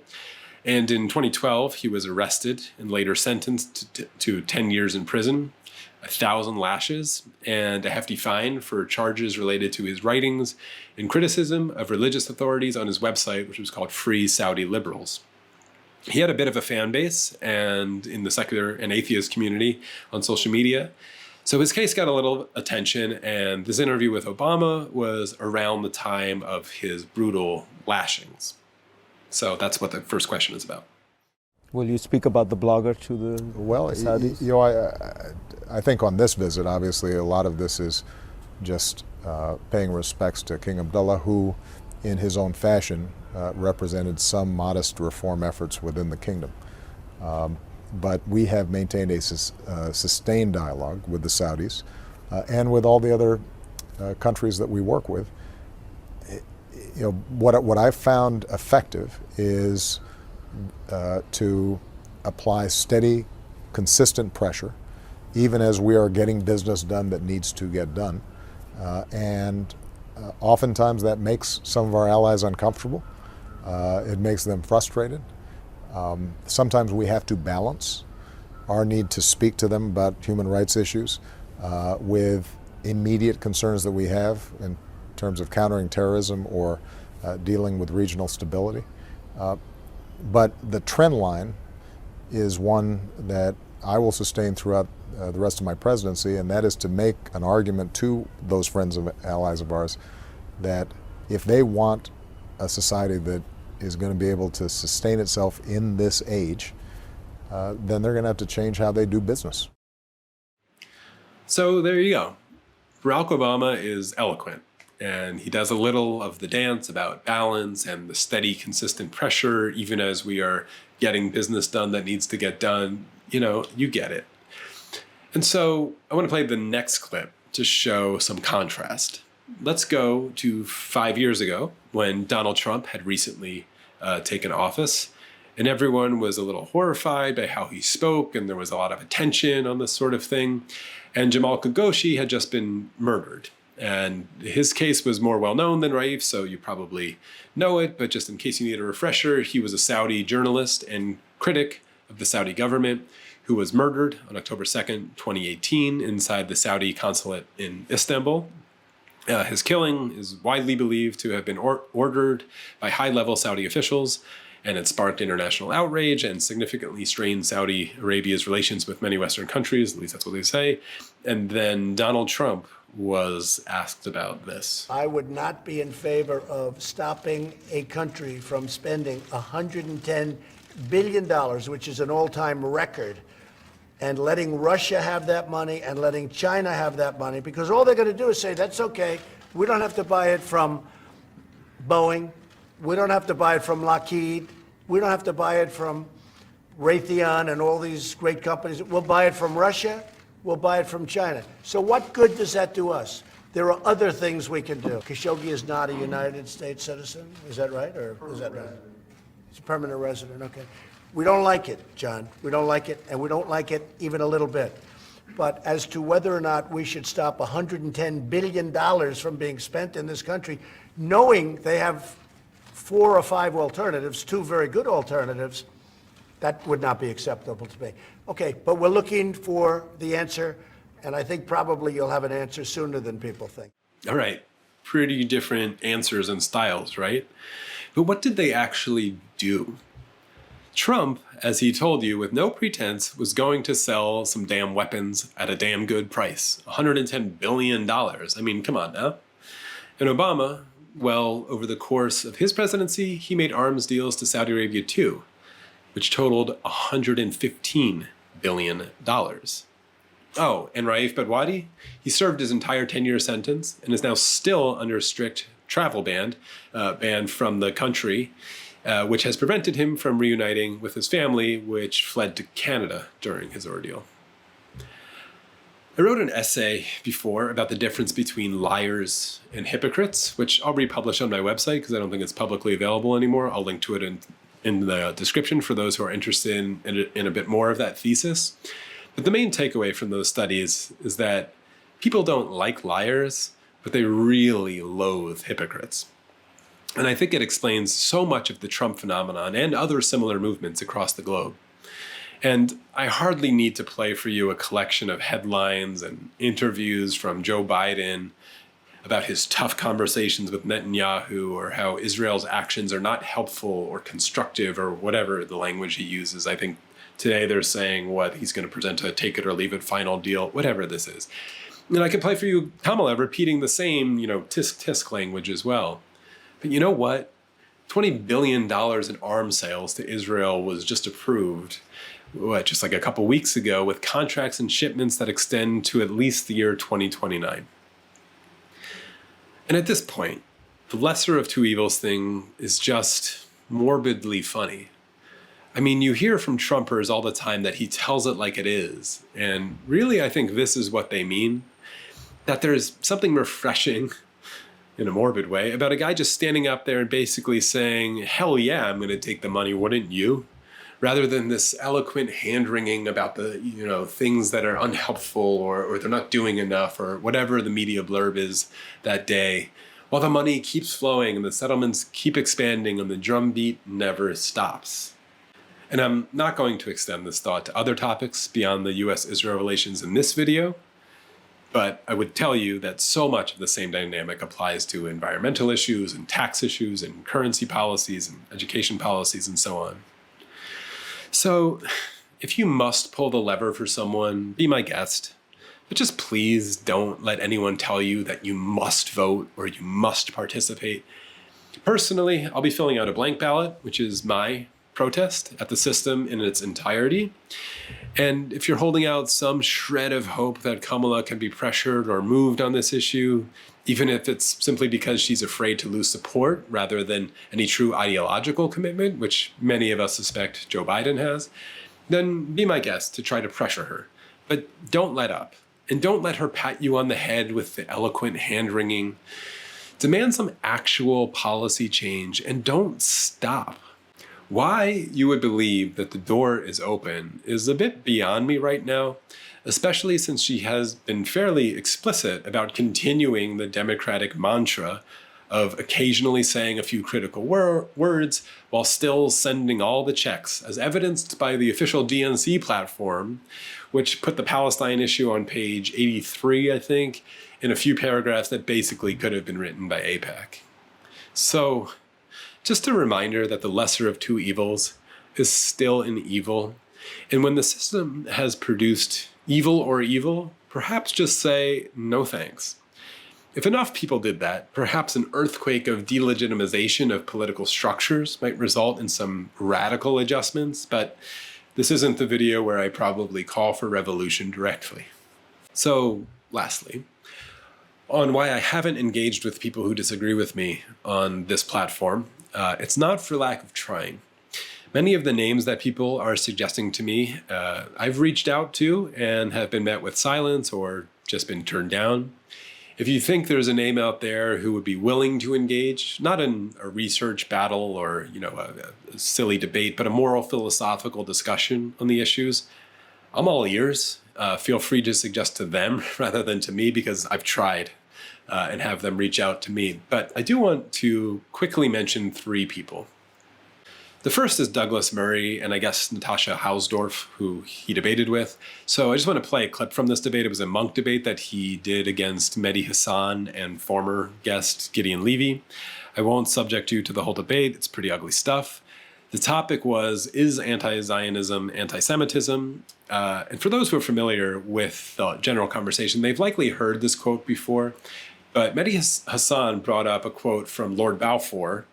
And in 2012, he was arrested and later sentenced to 10 years in prison, 1,000 lashes, and a hefty fine for charges related to his writings and criticism of religious authorities on his website, which was called Free Saudi Liberals. He had a bit of a fan base and in the secular and atheist community on social media. So his case got a little attention, and this interview with Obama was around the time of his brutal lashings. So that's what the first question is about. Will you speak about the blogger to the Saudis? You know, I think on this visit, obviously, a lot of this is just paying respects to King Abdullah, who, in his own fashion, represented some modest reform efforts within the kingdom. But we have maintained a sustained dialogue with the Saudis and with all the other countries that we work with. You know, what I've found effective is to apply steady, consistent pressure, even as we are getting business done that needs to get done. Oftentimes that makes some of our allies uncomfortable. It makes them frustrated. Sometimes we have to balance our need to speak to them about human rights issues with immediate concerns that we have in terms of countering terrorism or dealing with regional stability. But the trend line is one that I will sustain throughout the rest of my presidency, and that is to make an argument to those friends and allies of ours that if they want a society that is going to be able to sustain itself in this age, then they're going to have to change how they do business. So there you go. Barack Obama is eloquent, and he does a little of the dance about balance and the steady, consistent pressure, even as we are getting business done that needs to get done. You know, you get it. And so I want to play the next clip to show some contrast. Let's go to 5 years ago when Donald Trump had recently taken office, and everyone was a little horrified by how he spoke, and there was a lot of attention on this sort of thing. And Jamal Khashoggi had just been murdered. And his case was more well-known than Raif, so you probably know it, but just in case you need a refresher, he was a Saudi journalist and critic of the Saudi government who was murdered on October 2nd, 2018, inside the Saudi consulate in Istanbul. His killing is widely believed to have been ordered by high-level Saudi officials, and it sparked international outrage and significantly strained Saudi Arabia's relations with many Western countries, at least that's what they say. And then Donald Trump was asked about this. I would not be in favor of stopping a country from spending $110 billion, which is an all-time record, and letting Russia have that money and letting China have that money, because all they're going to do is say, that's okay, we don't have to buy it from Boeing, we don't have to buy it from Lockheed, we don't have to buy it from Raytheon and all these great companies. We'll buy it from Russia, we'll buy it from China. So what good does that do us? There are other things we can do. Khashoggi is not a United States citizen, is that right? Or is that right? He's a permanent resident, okay. We don't like it, John. We don't like it, and we don't like it even a little bit. But as to whether or not we should stop $110 billion from being spent in this country, knowing they have 4 or 5 alternatives, 2 very good alternatives, that would not be acceptable to me. Okay, but we're looking for the answer, and I think probably you'll have an answer sooner than people think. All right, pretty different answers and styles, right? But what did they actually do? Trump, as he told you with no pretense, was going to sell some damn weapons at a damn good price. $110 billion. I mean, come on now. And Obama, well, over the course of his presidency, he made arms deals to Saudi Arabia too, which totaled $115 billion. Oh, and Raif Badawi, he served his entire 10-year sentence and is now still under a strict travel ban from the country, which has prevented him from reuniting with his family, which fled to Canada during his ordeal. I wrote an essay before about the difference between liars and hypocrites, which I'll republish on my website because I don't think it's publicly available anymore. I'll link to it in the description for those who are interested in a bit more of that thesis. But the main takeaway from those studies is that people don't like liars, but they really loathe hypocrites. And I think it explains so much of the Trump phenomenon and other similar movements across the globe. And I hardly need to play for you a collection of headlines and interviews from Joe Biden about his tough conversations with Netanyahu, or how Israel's actions are not helpful or constructive, or whatever the language he uses. I think today they're saying he's going to present a take it or leave it final deal, whatever this is. And I can play for you Kamala repeating the same, tisk tisk language as well. But you know what? $20 billion in arms sales to Israel was just approved, just like a couple weeks ago, with contracts and shipments that extend to at least the year 2029. And at this point, the lesser of two evils thing is just morbidly funny. I mean, you hear from Trumpers all the time that he tells it like it is. And really, I think this is what they mean. That there's something refreshing, in a morbid way, about a guy just standing up there and basically saying, hell yeah, I'm going to take the money, wouldn't you? Rather than this eloquent hand-wringing about the, things that are unhelpful or they're not doing enough or whatever the media blurb is that day, while the money keeps flowing and the settlements keep expanding and the drumbeat never stops. And I'm not going to extend this thought to other topics beyond the US-Israel relations in this video, but I would tell you that so much of the same dynamic applies to environmental issues and tax issues and currency policies and education policies and so on. So, if you must pull the lever for someone, be my guest. But just please don't let anyone tell you that you must vote or you must participate. Personally, I'll be filling out a blank ballot, which is my protest at the system in its entirety. And if you're holding out some shred of hope that Kamala can be pressured or moved on this issue, even if it's simply because she's afraid to lose support rather than any true ideological commitment, which many of us suspect Joe Biden has, then be my guest to try to pressure her. But don't let up. And don't let her pat you on the head with the eloquent hand-wringing. Demand some actual policy change and don't stop. Why you would believe that the door is open is a bit beyond me right now, especially since she has been fairly explicit about continuing the Democratic mantra of occasionally saying a few critical words while still sending all the checks, as evidenced by the official DNC platform, which put the Palestine issue on page 83, I think, in a few paragraphs that basically could have been written by AIPAC. So, just a reminder that the lesser of two evils is still an evil. And when the system has produced evil or evil, perhaps just say no thanks. If enough people did that, perhaps an earthquake of delegitimization of political structures might result in some radical adjustments, but this isn't the video where I probably call for revolution directly. So, lastly, on why I haven't engaged with people who disagree with me on this platform, it's not for lack of trying. Many of the names that people are suggesting to me, I've reached out to and have been met with silence or just been turned down. If you think there's a name out there who would be willing to engage, not in a research battle or a silly debate, but a moral philosophical discussion on the issues, I'm all ears. Feel free to suggest to them rather than to me, because I've tried and have them reach out to me. But I do want to quickly mention three people. The first is Douglas Murray and I guess Natasha Hausdorff, who he debated with. So I just want to play a clip from this debate. It was a monk debate that he did against Mehdi Hassan and former guest Gideon Levy. I won't subject you to the whole debate. It's pretty ugly stuff. The topic was, is anti-Zionism anti-Semitism? And for those who are familiar with the general conversation, they've likely heard this quote before. But Mehdi Hassan brought up a quote from Lord Balfour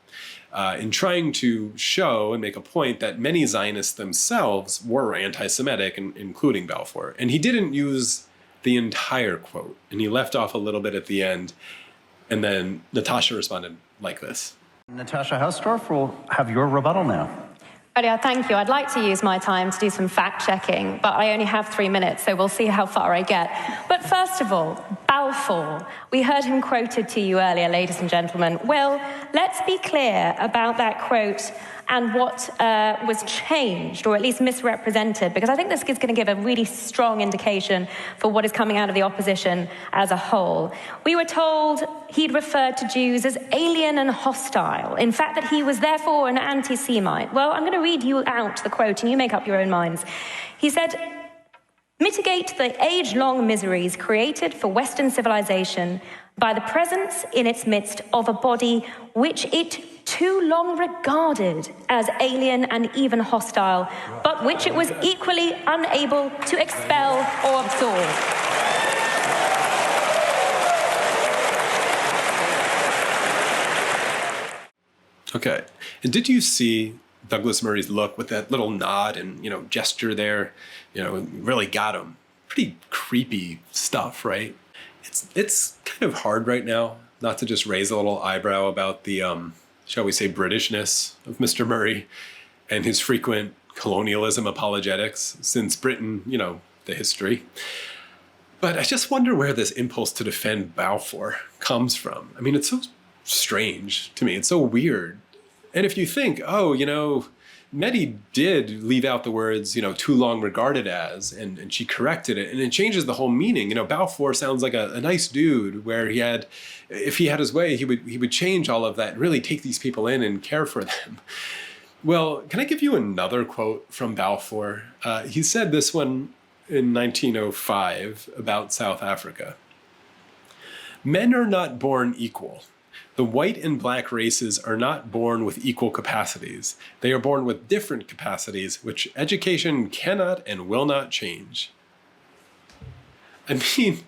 in trying to show and make a point that many Zionists themselves were anti-Semitic, including Balfour. And he didn't use the entire quote, and he left off a little bit at the end. And then Natasha responded like this. Natasha Hausdorff will have your rebuttal now. Yeah, thank you. I'd like to use my time to do some fact-checking, but I only have 3 minutes, so we'll see how far I get. But first of all, Balfour. We heard him quoted to you earlier, ladies and gentlemen. Well, let's be clear about that quote and what was changed, or at least misrepresented, because I think this is going to give a really strong indication for what is coming out of the opposition as a whole. We were told he'd referred to Jews as alien and hostile. In fact, that he was therefore an anti-Semite. Well, I'm going to read you out the quote, and you make up your own minds. He said, mitigate the age-long miseries created for Western civilization by the presence in its midst of a body which it too long regarded as alien and even hostile, but which it was equally unable to expel or absorb. Okay, and did you see Douglas Murray's look with that little nod and, gesture there? Really got him. Pretty creepy stuff, right? It's kind of hard right now not to just raise a little eyebrow about the, shall we say, Britishness of Mr. Murray and his frequent colonialism apologetics since Britain, the history. But I just wonder where this impulse to defend Balfour comes from. I mean, it's so strange to me. It's so weird. And if you think, Mehdi did leave out the words, too long regarded as, and she corrected it, and it changes the whole meaning. Balfour sounds like a nice dude where if he had his way, he would change all of that and really take these people in and care for them. Well, can I give you another quote from Balfour? He said this one in 1905 about South Africa. Men are not born equal. The white and black races are not born with equal capacities. They are born with different capacities, which education cannot and will not change. I mean,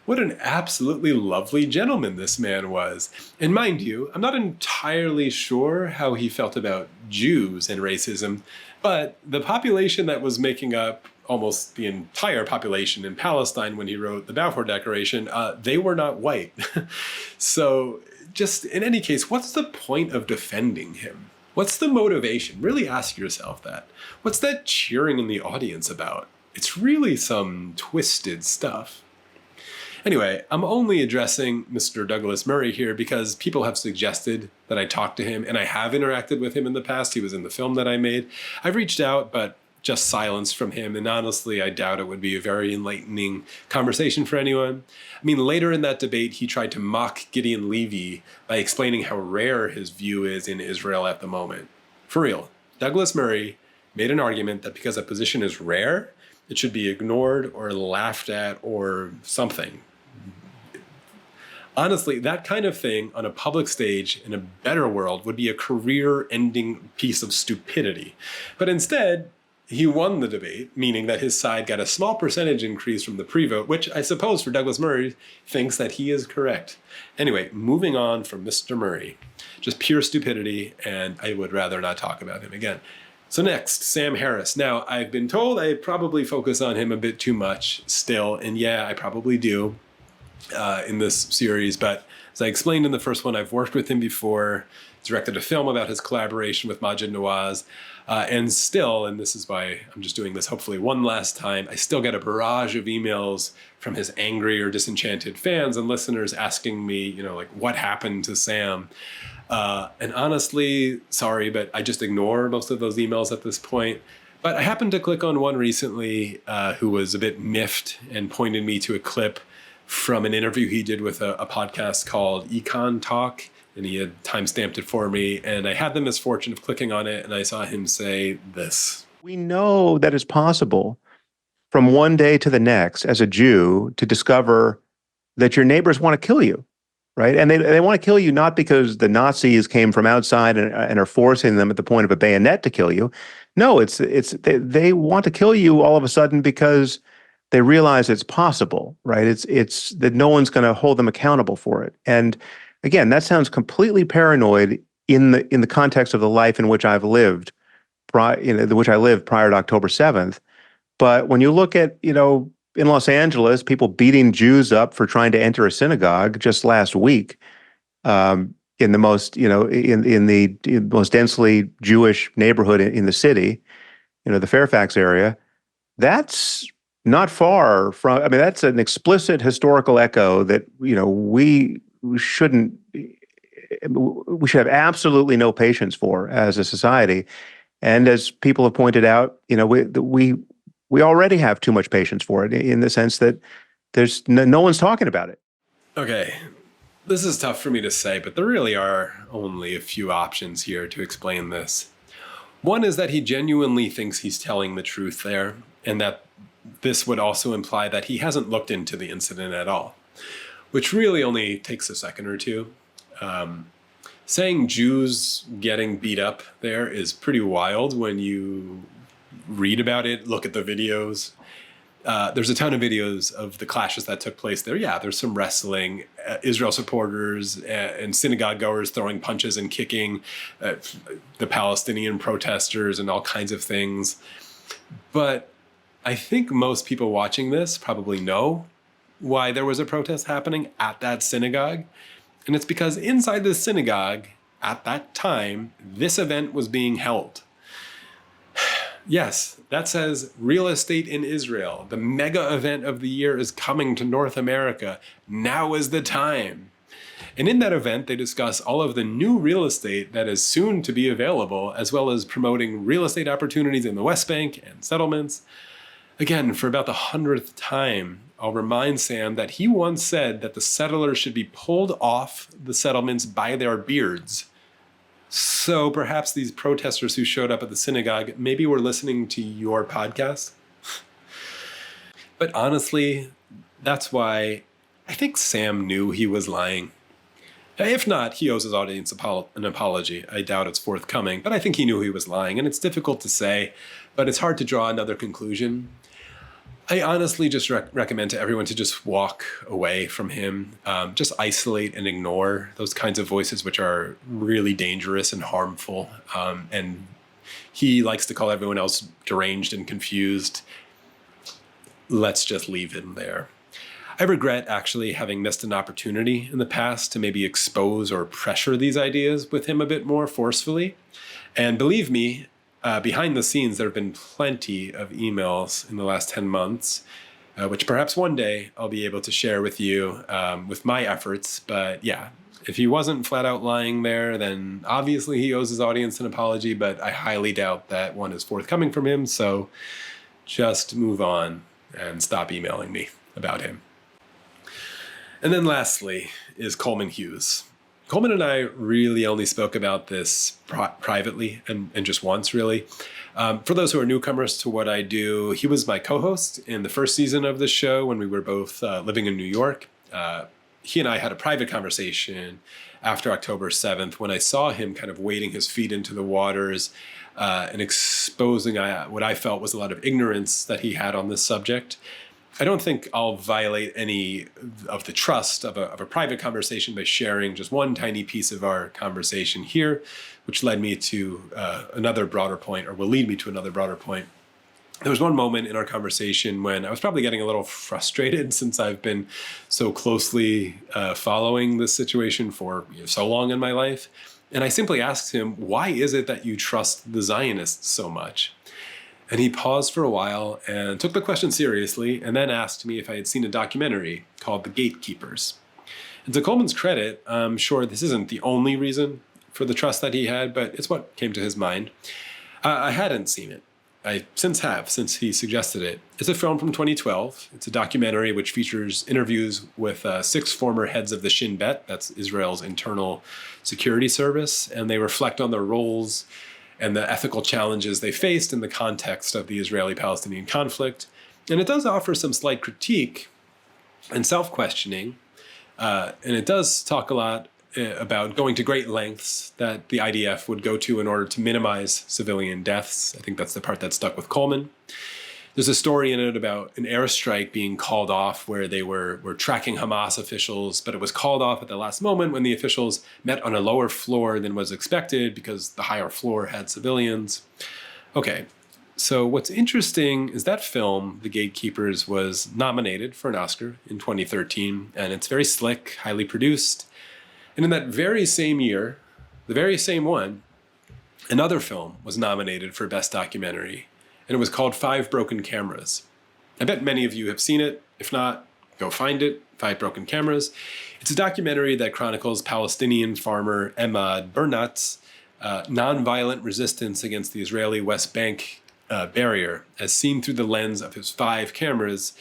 what an absolutely lovely gentleman this man was. And mind you, I'm not entirely sure how he felt about Jews and racism, but the population that was making up almost the entire population in Palestine when he wrote the Balfour Declaration, they were not white. So just in any case, what's the point of defending him? What's the motivation? Really ask yourself that. What's that cheering in the audience about? It's really some twisted stuff. Anyway, I'm only addressing Mr. Douglas Murray here because people have suggested that I talk to him, and I have interacted with him in the past. He was in the film that I made. I've reached out, but just silence from him, and honestly, I doubt it would be a very enlightening conversation for anyone. I mean, later in that debate, he tried to mock Gideon Levy by explaining how rare his view is in Israel at the moment. For real, Douglas Murray made an argument that because a position is rare, it should be ignored or laughed at or something. Honestly, that kind of thing on a public stage in a better world would be a career-ending piece of stupidity. But instead, he won the debate, meaning that his side got a small percentage increase from the pre-vote, which I suppose for Douglas Murray thinks that he is correct. Anyway, moving on from Mr. Murray. Just pure stupidity, and I would rather not talk about him again. So next, Sam Harris. Now, I've been told I probably focus on him a bit too much still, and yeah, I probably do in this series, but as I explained in the first one, I've worked with him before, directed a film about his collaboration with Maajid Nawaz, and still, and this is why I'm just doing this hopefully one last time, I still get a barrage of emails from his angry or disenchanted fans and listeners asking me, what happened to Sam? And honestly, sorry, but I just ignore most of those emails at this point. But I happened to click on one recently who was a bit miffed and pointed me to a clip from an interview he did with a podcast called Econ Talk, and he had timestamped it for me, and I had the misfortune of clicking on it, and I saw him say this. We know that it's possible from one day to the next as a Jew to discover that your neighbors want to kill you, right? And they want to kill you not because the Nazis came from outside and are forcing them at the point of a bayonet to kill you. No, they want to kill you all of a sudden because they realize it's possible, right? It's that no one's going to hold them accountable for it. And again, that sounds completely paranoid in the context of the life in which I've lived, which I lived prior to October 7th. But when you look at, in Los Angeles, people beating Jews up for trying to enter a synagogue just last week, in the most, in the most densely Jewish neighborhood in the city, the Fairfax area, that's not far from. I mean, that's an explicit historical echo that we should have absolutely no patience for as a society. And as people have pointed out, we already have too much patience for it in the sense that there's no one's talking about it. Okay, this is tough for me to say, but there really are only a few options here to explain this. One is that he genuinely thinks he's telling the truth there, and that this would also imply that he hasn't looked into the incident at all, which really only takes a second or two. Saying Jews getting beat up there is pretty wild when you read about it, look at the videos. There's a ton of videos of the clashes that took place there. Yeah, there's some wrestling, Israel supporters and synagogue goers throwing punches and kicking the Palestinian protesters and all kinds of things. But I think most people watching this probably know why there was a protest happening at that synagogue. And it's because inside the synagogue at that time, this event was being held. Yes, that says real estate in Israel. The mega event of the year is coming to North America. Now is the time. And in that event, they discuss all of the new real estate that is soon to be available, as well as promoting real estate opportunities in the West Bank and settlements. Again, for about the 100th time, I'll remind Sam that he once said that the settlers should be pulled off the settlements by their beards. So perhaps these protesters who showed up at the synagogue maybe were listening to your podcast. But honestly, that's why I think Sam knew he was lying. If not, he owes his audience an apology. I doubt it's forthcoming, but I think he knew he was lying, and it's difficult to say, but it's hard to draw another conclusion. I honestly just recommend to everyone to just walk away from him, just isolate and ignore those kinds of voices which are really dangerous and harmful. And he likes to call everyone else deranged and confused. Let's just leave him there. I regret actually having missed an opportunity in the past to maybe expose or pressure these ideas with him a bit more forcefully. And believe me, behind the scenes, there have been plenty of emails in the last 10 months, which perhaps one day I'll be able to share with you with my efforts. But yeah, if he wasn't flat out lying there, then obviously he owes his audience an apology, but I highly doubt that one is forthcoming from him. So just move on and stop emailing me about him. And then lastly is Coleman Hughes. Coleman and I really only spoke about this privately and just once, really. For those who are newcomers to what I do, he was my co-host in the first season of the show when we were both living in New York. He and I had a private conversation after October 7th when I saw him kind of wading his feet into the waters and exposing what I felt was a lot of ignorance that he had on this subject. I don't think I'll violate any of the trust of a private conversation by sharing just one tiny piece of our conversation here, which led me to another broader point, or will lead me to another broader point. There was one moment in our conversation when I was probably getting a little frustrated since I've been so closely following this situation for so long in my life. And I simply asked him, why is it that you trust the Zionists so much? And he paused for a while and took the question seriously, and then asked me if I had seen a documentary called The Gatekeepers. And to Coleman's credit, I'm sure this isn't the only reason for the trust that he had, but it's what came to his mind. I hadn't seen it. I since he suggested it. It's a film from 2012. It's a documentary which features interviews with 6 former heads of the Shin Bet, that's Israel's internal security service, and they reflect on their roles and the ethical challenges they faced in the context of the Israeli-Palestinian conflict. And it does offer some slight critique and self-questioning And it does talk a lot about going to great lengths that the IDF would go to in order to minimize civilian deaths. I think that's the part that stuck with Coleman. There's a story in it about an airstrike being called off where they were tracking Hamas officials, but it was called off at the last moment when the officials met on a lower floor than was expected because the higher floor had civilians. Okay, so what's interesting is that film, The Gatekeepers, was nominated for an Oscar in 2013, and it's very slick, highly produced. And in that very same year, the very same one, another film was nominated for Best Documentary, and it was called 5 Broken Cameras. I bet many of you have seen it. If not, go find it, 5 Broken Cameras. It's a documentary that chronicles Palestinian farmer Emad Bernat's nonviolent resistance against the Israeli West Bank barrier, as seen through the lens of his 5 cameras,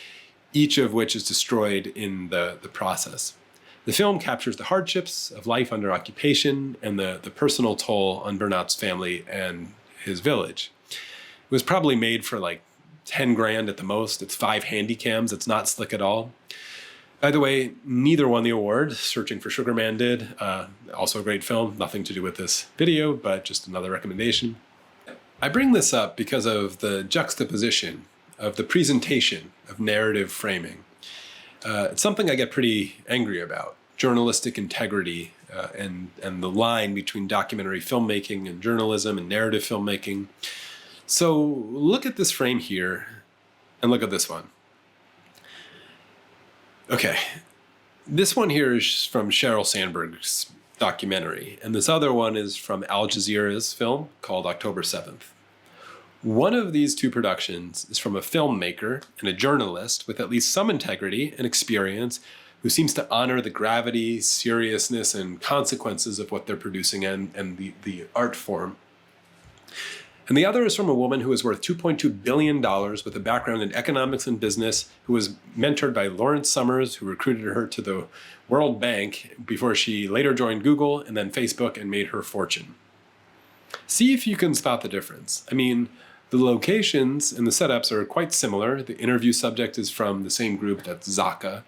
each of which is destroyed in the process. The film captures the hardships of life under occupation and the personal toll on Bernat's family and his village. It was probably made for like 10 grand at the most. It's 5 handy cams. It's not slick at all. By the way, neither won the award. Searching for Sugar Man did. Also a great film. Nothing to do with this video, but just another recommendation. I bring this up because of the juxtaposition of the presentation of narrative framing. It's something I get pretty angry about. Journalistic integrity and the line between documentary filmmaking and journalism and narrative filmmaking. So look at this frame here and look at this one. Okay, this one here is from Sheryl Sandberg's documentary, and this other one is from Al Jazeera's film called October 7th. One of these two productions is from a filmmaker and a journalist with at least some integrity and experience who seems to honor the gravity, seriousness, and consequences of what they're producing and the art form. And the other is from a woman who is worth $2.2 billion with a background in economics and business, who was mentored by Lawrence Summers, who recruited her to the World Bank before she later joined Google and then Facebook and made her fortune. See if you can spot the difference. I mean, the locations and the setups are quite similar. The interview subject is from the same group, that's Zaka.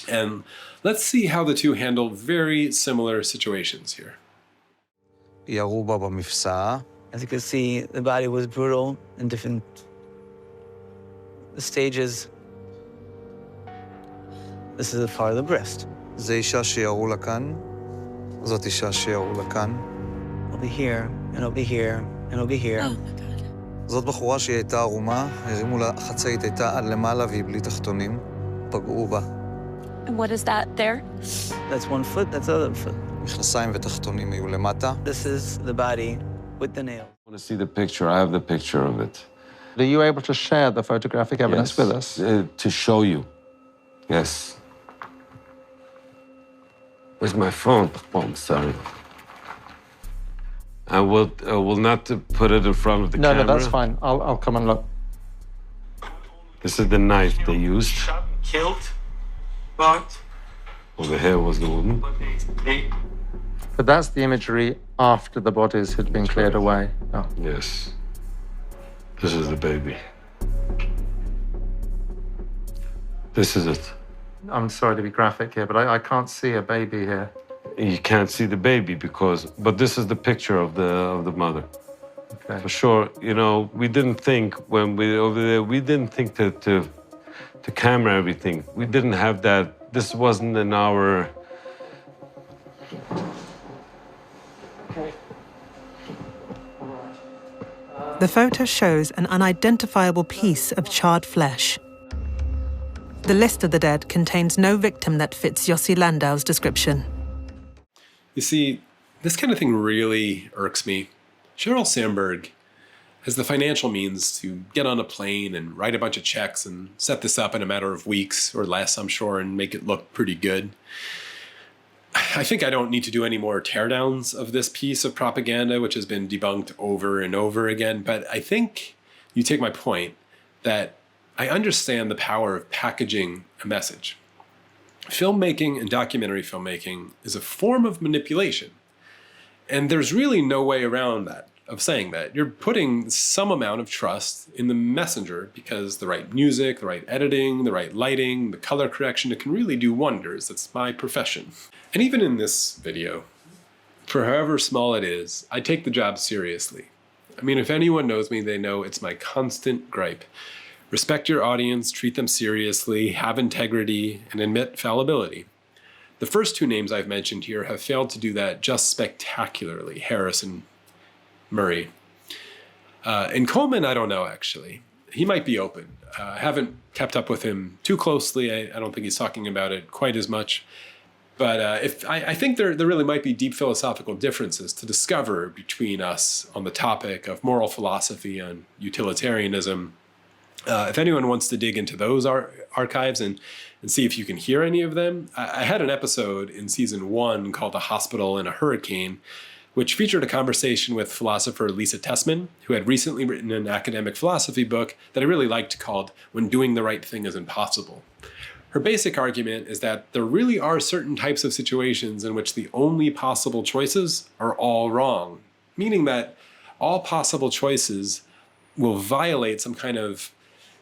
And let's see how the two handle very similar situations here. As you can see, the body was brutal in different stages. This is a part of the breast. Over here, and over here, and over here. Oh my God. זאת בחורה שהיא הייתה ערומה, הרימו לה חצאית, הייתה עד למעלה והיא בלי תחתונים, פגעו בה. And what is that there? That's one foot, that's the other foot. מכנסיים ותחתונים היו למטה. This is the body with the nail. I want to see the picture. I have the picture of it. Are you able to share the photographic evidence with us? To show you. Yes. Where's my phone? Oh, I'm sorry. I will not put it in front of the camera. No, that's fine. I'll come and look. This is the knife they used. Shot and killed, but... Well, the hair was the woman. But that's the imagery after the bodies had been cleared away. Oh. Yes. This is the baby. This is it. I'm sorry to be graphic here, but I can't see a baby here. You can't see the baby but this is the picture of the mother. Okay. For sure, you know, we didn't think when we were over there, we didn't think to camera everything. We didn't have that. This wasn't in our... The photo shows an unidentifiable piece of charred flesh. The list of the dead contains no victim that fits Yossi Landau's description. You see, this kind of thing really irks me. Sheryl Sandberg has the financial means to get on a plane and write a bunch of checks and set this up in a matter of weeks or less, I'm sure, and make it look pretty good. I think I don't need to do any more teardowns of this piece of propaganda, which has been debunked over and over again, but I think you take my point that I understand the power of packaging a message. Filmmaking and documentary filmmaking is a form of manipulation, and there's really no way around that. of saying that. You're putting some amount of trust in the messenger because the right music, the right editing, the right lighting, the color correction, it can really do wonders. That's my profession. And even in this video, for however small it is, I take the job seriously. I mean, if anyone knows me, they know it's my constant gripe. Respect your audience, treat them seriously, have integrity, and admit fallibility. The first two names I've mentioned here have failed to do that just spectacularly, Harris and Murray. And Coleman, I don't know, actually. He might be open. I haven't kept up with him too closely. I don't think he's talking about it quite as much. But I think there really might be deep philosophical differences to discover between us on the topic of moral philosophy and utilitarianism. If anyone wants to dig into those archives and see if you can hear any of them, I had an episode in season 1 called A Hospital in a Hurricane, which featured a conversation with philosopher Lisa Tessman, who had recently written an academic philosophy book that I really liked called When Doing the Right Thing is Impossible. Her basic argument is that there really are certain types of situations in which the only possible choices are all wrong, meaning that all possible choices will violate some kind of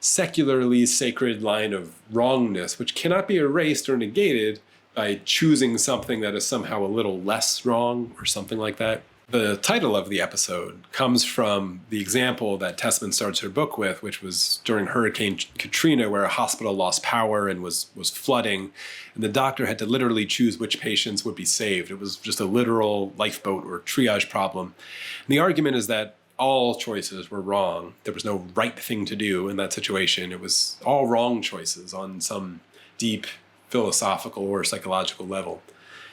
secularly sacred line of wrongness, which cannot be erased or negated by choosing something that is somehow a little less wrong or something like that. The title of the episode comes from the example that Tessman starts her book with, which was during Hurricane Katrina, where a hospital lost power and was flooding, and the doctor had to literally choose which patients would be saved. It was just a literal lifeboat or triage problem. And the argument is that all choices were wrong. There was no right thing to do in that situation. It was all wrong choices on some deep philosophical or psychological level.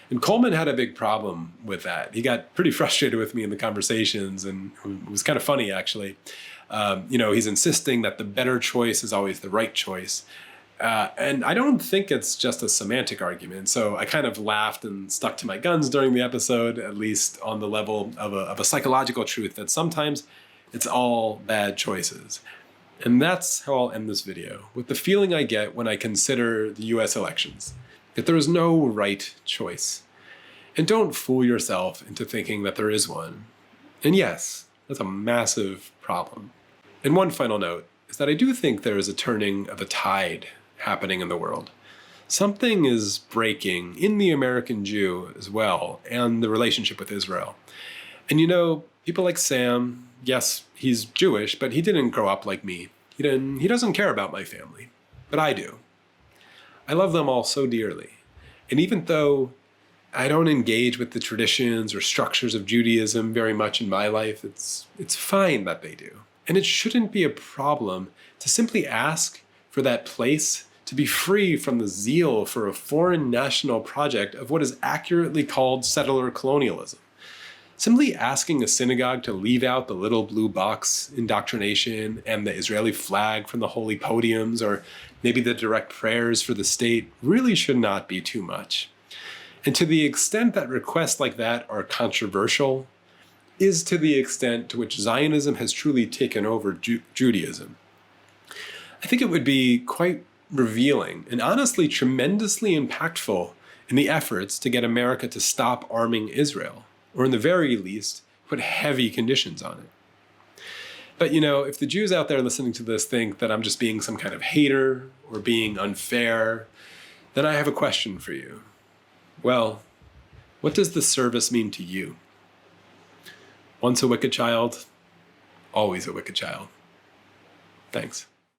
And Coleman had a big problem with that. He got pretty frustrated with me in the conversations, and it was kind of funny, actually. He's insisting that the better choice is always the right choice. And I don't think it's just a semantic argument. So I kind of laughed and stuck to my guns during the episode, at least on the level of a psychological truth that sometimes it's all bad choices. And that's how I'll end this video, with the feeling I get when I consider the US elections, that there is no right choice. And don't fool yourself into thinking that there is one. And yes, that's a massive problem. And one final note is that I do think there is a turning of a tide happening in the world. Something is breaking in the American Jew as well, and the relationship with Israel. And people like Sam, yes, he's Jewish, but he didn't grow up like me. He doesn't care about my family, but I do. I love them all so dearly. And even though I don't engage with the traditions or structures of Judaism very much in my life, it's fine that they do. And it shouldn't be a problem to simply ask for that place to be free from the zeal for a foreign national project of what is accurately called settler colonialism. Simply asking a synagogue to leave out the little blue box indoctrination and the Israeli flag from the holy podiums, or maybe the direct prayers for the state, really should not be too much. And to the extent that requests like that are controversial, is to the extent to which Zionism has truly taken over Judaism. I think it would be quite revealing and honestly tremendously impactful in the efforts to get America to stop arming Israel, or in the very least, put heavy conditions on it. But if the Jews out there listening to this think that I'm just being some kind of hater or being unfair, then I have a question for you. Well, what does the service mean to you? Once a wicked child, always a wicked child. Thanks.